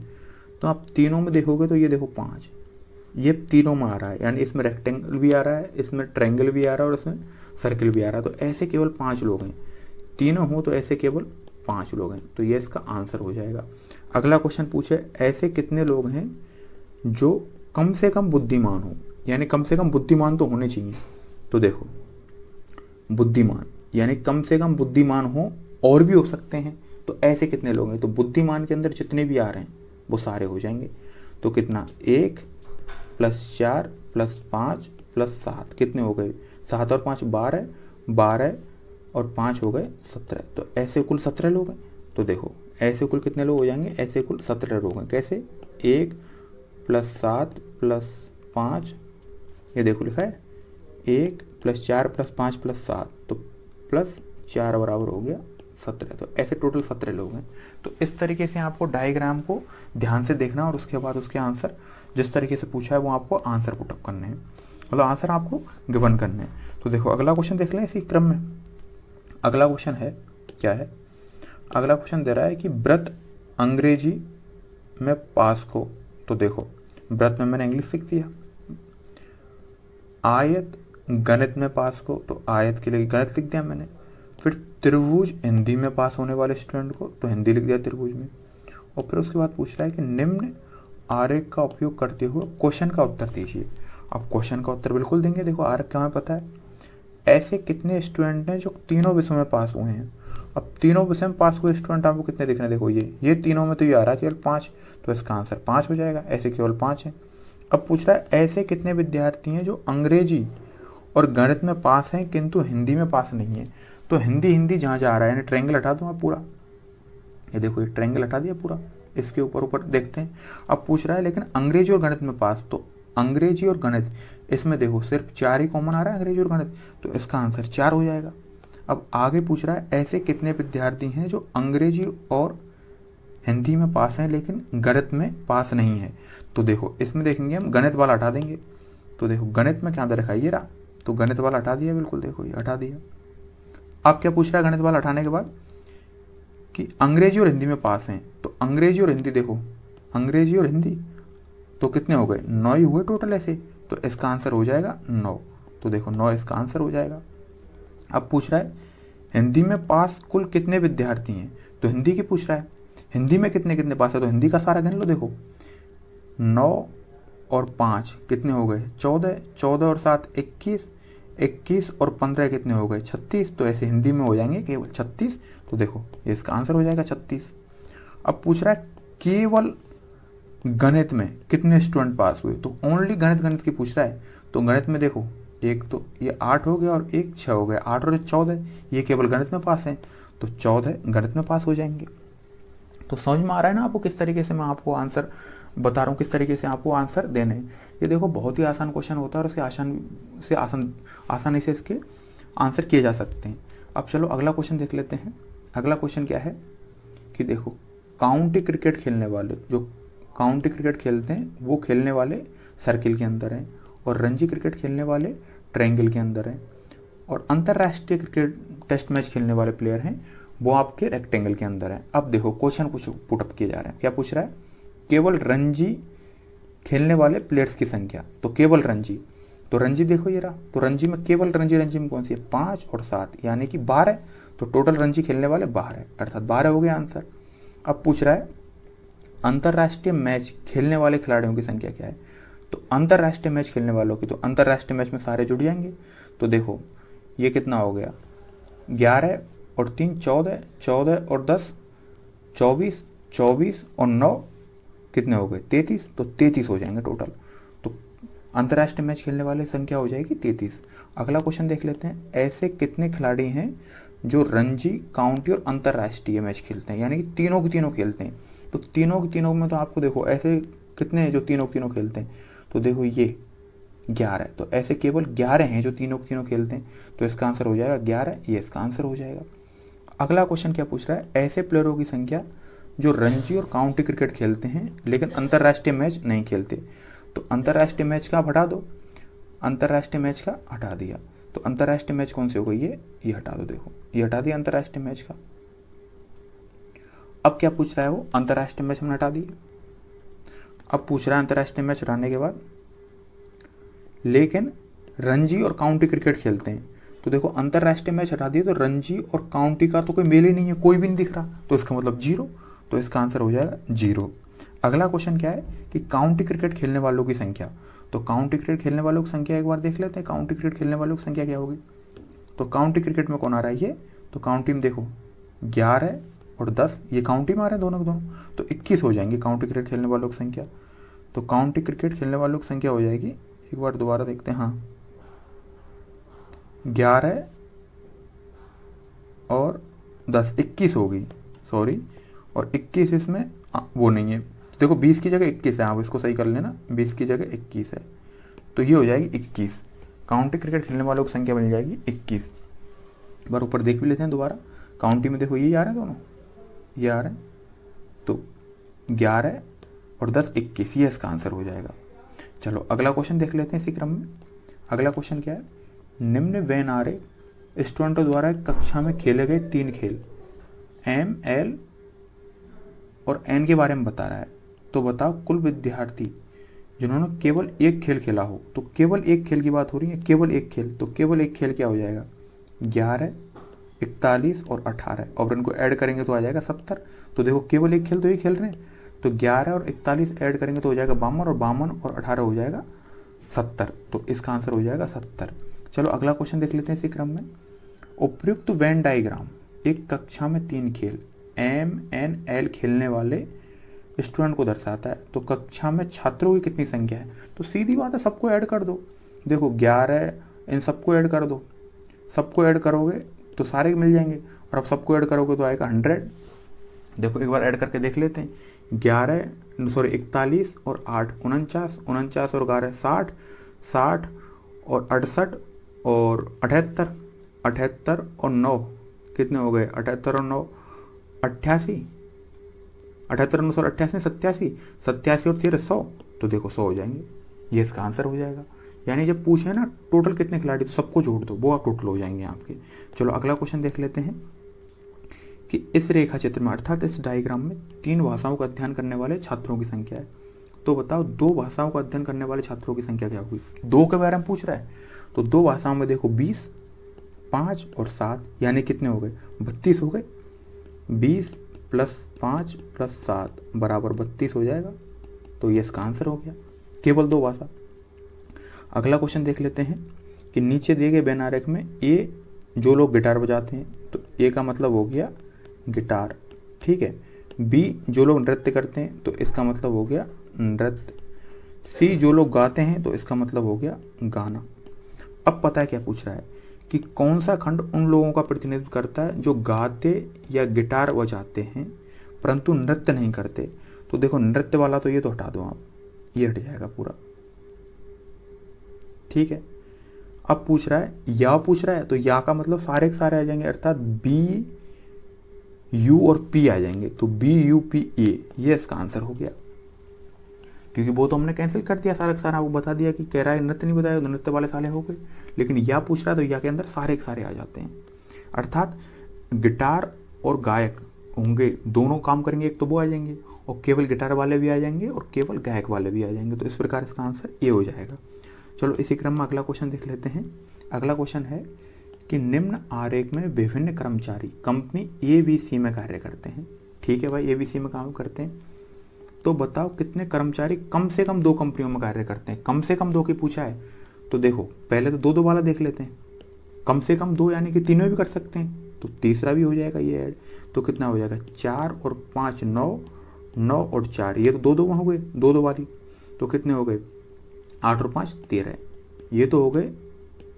तो आप तीनों में देखोगे तो ये देखो 5, ये तीनों में आ रहा है, यानी इसमें रेक्टेंगल भी आ रहा है, इसमें ट्रायंगल भी आ रहा है और इसमें सर्किल भी आ रहा है। तो ऐसे केवल 5 लोग हैं, तीनों हो तो ऐसे केवल 5 लोग हैं, तो ये इसका आंसर हो जाएगा। अगला क्वेश्चन पूछे ऐसे कितने लोग हैं जो कम से कम बुद्धिमान हो, यानी कम से कम बुद्धिमान तो होने चाहिए। तो देखो, बुद्धिमान यानी कम से कम बुद्धिमान हो, और भी हो सकते हैं। तो ऐसे कितने लोग हैं, तो बुद्धिमान के अंदर जितने भी आ रहे हैं वो सारे हो जाएंगे। तो कितना, 1 + 4 + 5 + 7 कितने हो गए, 7 और 5 12, 12 और 5 हो गए 17। तो ऐसे कुल 17 लोग हैं। तो देखो, ऐसे कुल कितने लोग हो जाएंगे, ऐसे कुल 17 लोग हैं। कैसे, 1 + 7 + 5, ये देखो लिखा है 1 + 4 + 5 + 7, तो +4 बराबर हो गया 17। तो ऐसे टोटल 17 लोग हैं। तो इस तरीके से आपको डायग्राम को ध्यान से देखना और उसके बाद उसके आंसर जिस तरीके से पूछा है वो आपको आंसर पुटअप करने हैं, मतलब आंसर आपको गिवन करने हैं। तो देखो अगला क्वेश्चन देख लें इसी क्रम में। अगला क्वेश्चन है, क्या है, अगला क्वेश्चन दे रहा है कि व्रत अंग्रेजी में पास को। तो देखो, व्रत में मैंने इंग्लिश लिख दिया, आयत गणित में पास को, तो आयत के लिए गणित लिख दिया मैंने। फिर त्रिभुज हिंदी में पास होने वाले स्टूडेंट को तो हिंदी लिख दिया त्रिभुज में। और फिर उसके बाद पूछ रहा है कि निम्न आरेख का उपयोग करते हुए क्वेश्चन का उत्तर दीजिए। अब क्वेश्चन का उत्तर बिल्कुल देंगे। देखो आरेख क्या हमें पता है, ऐसे कितने स्टूडेंट हैं जो तीनों विषयों में पास हुए हैं। अब तीनों विषय में पास हुए स्टूडेंट आपको कितने दिख रहे हैं, देखो ये तीनों में तो ये आ रहा है केवल 5, तो इसका आंसर 5 हो जाएगा, ऐसे केवल 5 है। अब पूछ रहा है ऐसे कितने विद्यार्थी हैं जो अंग्रेजी और गणित में पास हैं किंतु हिंदी में पास नहीं है। तो हिंदी जहाँ जा रहा है, यानी ट्रायंगल हटा दूंगा पूरा, ये देखो ये ट्रायंगल हटा दिया पूरा, इसके ऊपर देखते हैं। अब पूछ रहा है लेकिन अंग्रेजी और गणित में पास, तो अंग्रेजी और गणित इसमें देखो सिर्फ 4 ही कॉमन आ रहा है, अंग्रेजी और गणित, तो इसका आंसर 4 हो जाएगा। अब आगे पूछ रहा है ऐसे कितने विद्यार्थी हैं जो अंग्रेजी और हिंदी में पास हैं लेकिन गणित में पास नहीं है। तो देखो इसमें देखेंगे हम गणित वाला हटा देंगे, तो देखो गणित में क्या दे रखा है, ये रहा, तो गणित वाला हटा दिया, बिल्कुल देखो ये हटा दिया। अब क्या पूछ रहा है गणित वाला हटाने के बाद कि अंग्रेजी और हिंदी में पास हैं, तो अंग्रेजी और हिंदी देखो, अंग्रेजी और हिंदी तो कितने हो गए, 9 ही हुए टोटल ऐसे, तो इसका आंसर हो जाएगा 9, तो देखो 9 इसका आंसर हो जाएगा। अब पूछ रहा है हिंदी में पास कुल कितने विद्यार्थी हैं, तो हिंदी की पूछ रहा है, हिंदी में कितने कितने पास है, तो हिंदी का सारा गिन लो, देखो 9 और 5 कितने हो गए 14, 14 और 7 21, 21 और 15 कितने हो गए 36, तो ऐसे हिंदी में हो जाएंगे केवल 36, तो देखो ये इसका आंसर हो जाएगा 36। अब पूछ रहा है केवल गणित में कितने स्टूडेंट पास हुए, तो ओनली गणित की पूछ रहा है, तो गणित में देखो एक तो ये 8 हो गया और एक 6 हो गया, 8 और 14 ये केवल गणित में पास हैं, तो 14 गणित में पास हो जाएंगे। तो समझ में आ रहा है ना आपको किस तरीके से मैं आपको आंसर बता रहा हूँ, किस तरीके से आपको आंसर देने हैं। ये देखो बहुत ही आसान क्वेश्चन होता है और उसके आसानी से इसके आंसर किए जा सकते हैं। अब चलो अगला क्वेश्चन देख लेते हैं। अगला क्वेश्चन क्या है कि देखो काउंटी क्रिकेट खेलने वाले, जो काउंटी क्रिकेट खेलते हैं वो खेलने वाले सर्किल के अंदर हैं, और रणजी क्रिकेट खेलने वाले ट्रायंगल के अंदर हैं, और अंतर्राष्ट्रीय क्रिकेट टेस्ट मैच खेलने वाले प्लेयर हैं वो आपके रेक्टेंगल के अंदर हैं। अब देखो क्वेश्चन कुछ पुटअप किए जा रहे हैं। क्या पूछ रहा है, केवल रणजी खेलने वाले प्लेयर्स की संख्या, तो केवल रणजी, तो रणजी देखो ये रहा, तो रणजी में केवल रणजी में कौन सी है 5 और 7 यानी कि 12, तो टोटल रणजी खेलने वाले 12 अर्थात 12 हो गया आंसर। अब पूछ रहा है अंतर्राष्ट्रीय मैच खेलने वाले खिलाड़ियों की संख्या क्या है, तो अंतर्राष्ट्रीय मैच खेलने वालों की, तो अंतर्राष्ट्रीय मैच में सारे जुड़ जाएंगे, तो देखो ये कितना हो गया 11 और 3 14, 14 और 10 24, 24 और 9 कितने हो गए 33, तो 33 हो जाएंगे टोटल, तो अंतर्राष्ट्रीय मैच खेलने वाले संख्या हो जाएगी 33। अगला क्वेश्चन देख लेते हैं, ऐसे कितने खिलाड़ी हैं जो रणजी, काउंटी और अंतर्राष्ट्रीय मैच खेलते हैं, यानी कि तीनों की तीनों खेलते हैं, तो तीनों की तीनों में तो आपको देखो ऐसे कितने हैं जो तीनों की तीनों खेलते हैं, तो देखो ये 11, तो ऐसे केवल 11 हैं जो तीनों की तीनों खेलते हैं, तो इसका आंसर हो जाएगा 11, ये इसका आंसर हो जाएगा। अगला क्वेश्चन क्या पूछ रहा है, ऐसे प्लेयरों की संख्या जो रणजी और काउंटी क्रिकेट खेलते हैं लेकिन अंतर्राष्ट्रीय मैच नहीं खेलते, तो अंतर्राष्ट्रीय मैच का हटा दो, अंतर्राष्ट्रीय मैच का हटा दिया, तो अंतर्राष्ट्रीय मैच कौन से हो गई ये हटा दो, देखो ये हटा दिया अंतर्राष्ट्रीय मैच का। अब क्या पूछ रहा है वो, अंतर्राष्ट्रीय मैच हमने हटा दिए। अब पूछ रहा है अंतर्राष्ट्रीय मैच हटाने के बाद लेकिन रणजी और काउंटी क्रिकेट खेलते हैं, तो देखो अंतर्राष्ट्रीय मैच हटा दिए तो रणजी और काउंटी का तो कोई मेल ही नहीं है, कोई भी नहीं दिख रहा, तो इसका मतलब 0, तो इसका आंसर हो जाएगा 0। अगला क्वेश्चन क्या है कि काउंटी क्रिकेट खेलने वालों की संख्या, तो काउंटी क्रिकेट खेलने वालों की संख्या एक बार देख लेते हैं, काउंटी क्रिकेट खेलने वालों की संख्या क्या होगी, तो काउंटी क्रिकेट में कौन आ रहा है ये, तो काउंटी में देखो 11 और 10 ये काउंटी में आ रहे हैं दोनों के दोनों, तो 21 हो जाएंगे काउंटी क्रिकेट खेलने वालों की संख्या, तो काउंटी क्रिकेट खेलने वालों की संख्या हो जाएगी, एक बार दोबारा देखते हैं, हाँ 11 और 10 21 होगी, सॉरी, और 21 इसमें वो नहीं है, देखो 20 की जगह 21 है, आप इसको सही कर लेना, 20 की जगह 21 है, तो ये हो जाएगी 21, काउंटी क्रिकेट खेलने वालों की संख्या बन जाएगी 21। बार ऊपर देख भी लेते हैं दोबारा, काउंटी में देखो ये आ रहे हैं दोनों, ये आ रहे हैं, तो 11 और 10 21, ये इसका आंसर हो जाएगा। चलो अगला क्वेश्चन देख लेते हैं इसी क्रम में। अगला क्वेश्चन क्या है, निम्न वेन आ रहे स्टूडेंटों द्वारा कक्षा में खेले गए 3 खेल M, L और N के बारे में बता रहा है, तो बताओ कुल विद्यार्थी जिन्होंने केवल एक खेल खेला हो, तो केवल एक खेल की बात हो रही है, केवल एक खेल, तो केवल एक खेल क्या हो जाएगा 11, 41 और 18, और इनको ऐड करेंगे तो आ जाएगा 70, तो देखो केवल एक खेल तो ये खेल रहे हैं, तो 11 और 41 ऐड करेंगे तो हो जाएगा 52, और 52 और 18 हो जाएगा 70, तो इसका आंसर हो जाएगा 70। चलो अगला क्वेश्चन देख लेते हैं इसी क्रम में। उपयुक्त वेन डायग्राम एक कक्षा में 3 खेल MNL खेलने वाले स्टूडेंट को दर्शाता है, तो कक्षा में छात्रों की कितनी संख्या है? तो सीधी बात है, सबको ऐड कर दो। देखो 11, इन सबको ऐड कर दो, सबको ऐड करोगे तो सारे मिल जाएंगे, और अब सबको ऐड करोगे तो आएगा 100। देखो एक बार ऐड करके देख लेते हैं। 41 और 8 49, 49 और 11 60, 60 और 68 और 78, 78 और 9 कितने हो गए? 78 और 9 88, 78 और 9 और 88 87, 87 और 13 100, तो देखो 100 हो जाएंगे। ये इसका आंसर हो जाएगा। यानी जब पूछे ना टोटल कितने खिलाड़ी, तो सबको जोड़ दो, वो आप टोटल हो जाएंगे आपके। चलो अगला क्वेश्चन देख लेते हैं कि इस रेखा चित्र में अर्थात इस डायग्राम में 3 भाषाओं का अध्ययन करने वाले छात्रों की संख्या है। तो बताओ 2 भाषाओं का अध्ययन करने वाले छात्रों की संख्या क्या होगी? 2 के बारे में पूछ रहा है, तो 2 भाषाओं में देखो 20, 5 और 7, यानी कितने हो गए? 32 हो गए। 20 + 5 + 7 बराबर 32 हो जाएगा। तो ये इसका आंसर हो गया, केवल 2 भाषा। अगला क्वेश्चन देख लेते हैं कि नीचे दिए गए वेन आरेख में ए जो लोग गिटार बजाते हैं, तो ए का मतलब हो गया गिटार, ठीक है। बी जो लोग नृत्य करते हैं, तो इसका मतलब हो गया नृत्य। सी जो लोग गाते हैं, तो इसका मतलब हो गया गाना। अब पता है क्या पूछ रहा है कि कौन सा खंड उन लोगों का प्रतिनिधित्व करता है जो गाते या गिटार बजाते हैं परंतु नृत्य नहीं करते। तो देखो नृत्य वाला तो ये तो हटा दो आप, ये हट जाएगा पूरा, ठीक है। अब पूछ रहा है या पूछ रहा है, तो या का मतलब सारे के सारे आ जाएंगे, अर्थात बी यू और पी आ जाएंगे, तो BUPA ये इसका आंसर हो गया। क्योंकि वो तो हमने कैंसिल कर दिया, सारा का सारा आपको बता दिया कि कह रहा है नृत्य नहीं बताया, तो नृत्य वाले साले हो गए। लेकिन या पूछ रहा है तो या के अंदर सारे के सारे आ जाते हैं, अर्थात गिटार और गायक होंगे, दोनों काम करेंगे, एक तो वो आ जाएंगे, और केवल गिटार वाले भी आ जाएंगे और केवल गायक वाले भी आ जाएंगे। तो इस प्रकार इसका आंसर ए हो जाएगा। चलो इसी क्रम में अगला क्वेश्चन देख लेते हैं। अगला क्वेश्चन है कि निम्न आरेख में विभिन्न कर्मचारी कंपनी ABC में कार्य करते हैं, ठीक है भाई, ABC में काम करते हैं। तो बताओ कितने कर्मचारी कम से कम 2 कंपनियों में कार्य करते हैं? कम से कम 2 की पूछा है, तो देखो पहले तो 2-2 वाला देख लेते हैं। कम से कम 2 यानी कि तीनों भी कर सकते हैं, तो तीसरा भी हो जाएगा ये ऐड। तो कितना हो जाएगा? 4 और 5 9, 9 और 4, ये तो 2-2 हो गए, 2-2 वाली, तो कितने हो गए? 8 और 5 13, ये तो हो गए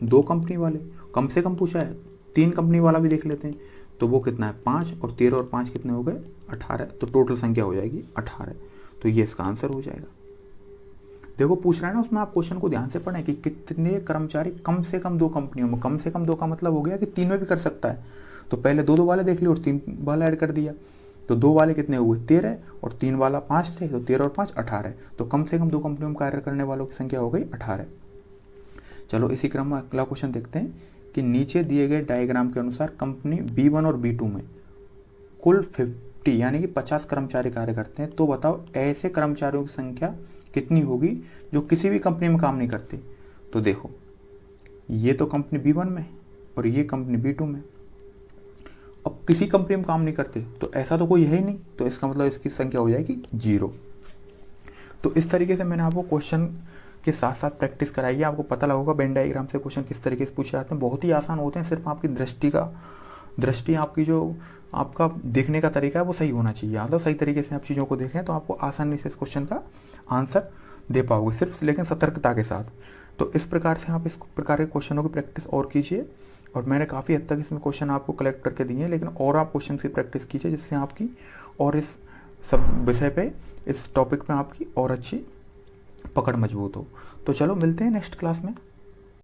2 कंपनी वाले। कम से कम पूछा है, 3 कंपनी वाला भी देख लेते हैं, तो वो कितना है? 5 और 13 और 5 कितने हो गए? 18, तो टोटल संख्या हो जाएगी 18। तो ये इसका आंसर हो जाएगा। देखो पूछ रहा है ना, उसमें आप क्वेश्चन को ध्यान से पढ़ें कि कितने कर्मचारी कम से कम 2 कंपनियों में, कम से कम 2 का मतलब हो गया कि 3 में भी कर सकता है। तो पहले 2-2 वाले देख लिए और 3 वाला ऐड कर दिया, तो 2 वाले कितने हुए? 13, और 3 वाला 5 थे, तो 13 और 5 18, तो कम से कम 2 कंपनियों में कार्य करने वालों की संख्या हो गई 18। चलो इसी क्रम में अगला क्वेश्चन देखते हैं कि नीचे दिए गए डायग्राम के अनुसार कंपनी B1 और B2 में कुल 50 यानी कि 50 कर्मचारी कार्य करते हैं। तो बताओ ऐसे कर्मचारियों की संख्या कितनी होगी जो किसी भी कंपनी में काम नहीं करते? तो देखो ये तो कंपनी B1 में और ये कंपनी B2 में। अब किसी कंपनी में काम नहीं करते तो ऐसा तो कोई है ही नहीं, तो इसका मतलब इसकी संख्या हो जाएगी 0। तो इस तरीके से मैंने आपको क्वेश्चन के साथ साथ प्रैक्टिस कराई है। आपको पता लगेगा वेन डायग्राम से क्वेश्चन किस तरीके से पूछे जाते हैं। बहुत ही आसान होते हैं, सिर्फ आपकी दृष्टि आपकी जो आपका देखने का तरीका है वो सही होना चाहिए। मतलब सही तरीके से आप चीज़ों को देखें तो आपको आसानी से इस क्वेश्चन का आंसर दे पाओगे, सिर्फ लेकिन सतर्कता के साथ। तो इस प्रकार से आप इस प्रकार के क्वेश्चनों की प्रैक्टिस और कीजिए। और मैंने काफ़ी हद तक इसमें क्वेश्चन आपको कलेक्ट करके दिए हैं, लेकिन और आप क्वेश्चन की प्रैक्टिस कीजिए जिससे आपकी और इस सब विषय पे, इस टॉपिक पे आपकी और अच्छी पकड़ मजबूत हो। तो चलो मिलते हैं नेक्स्ट क्लास में।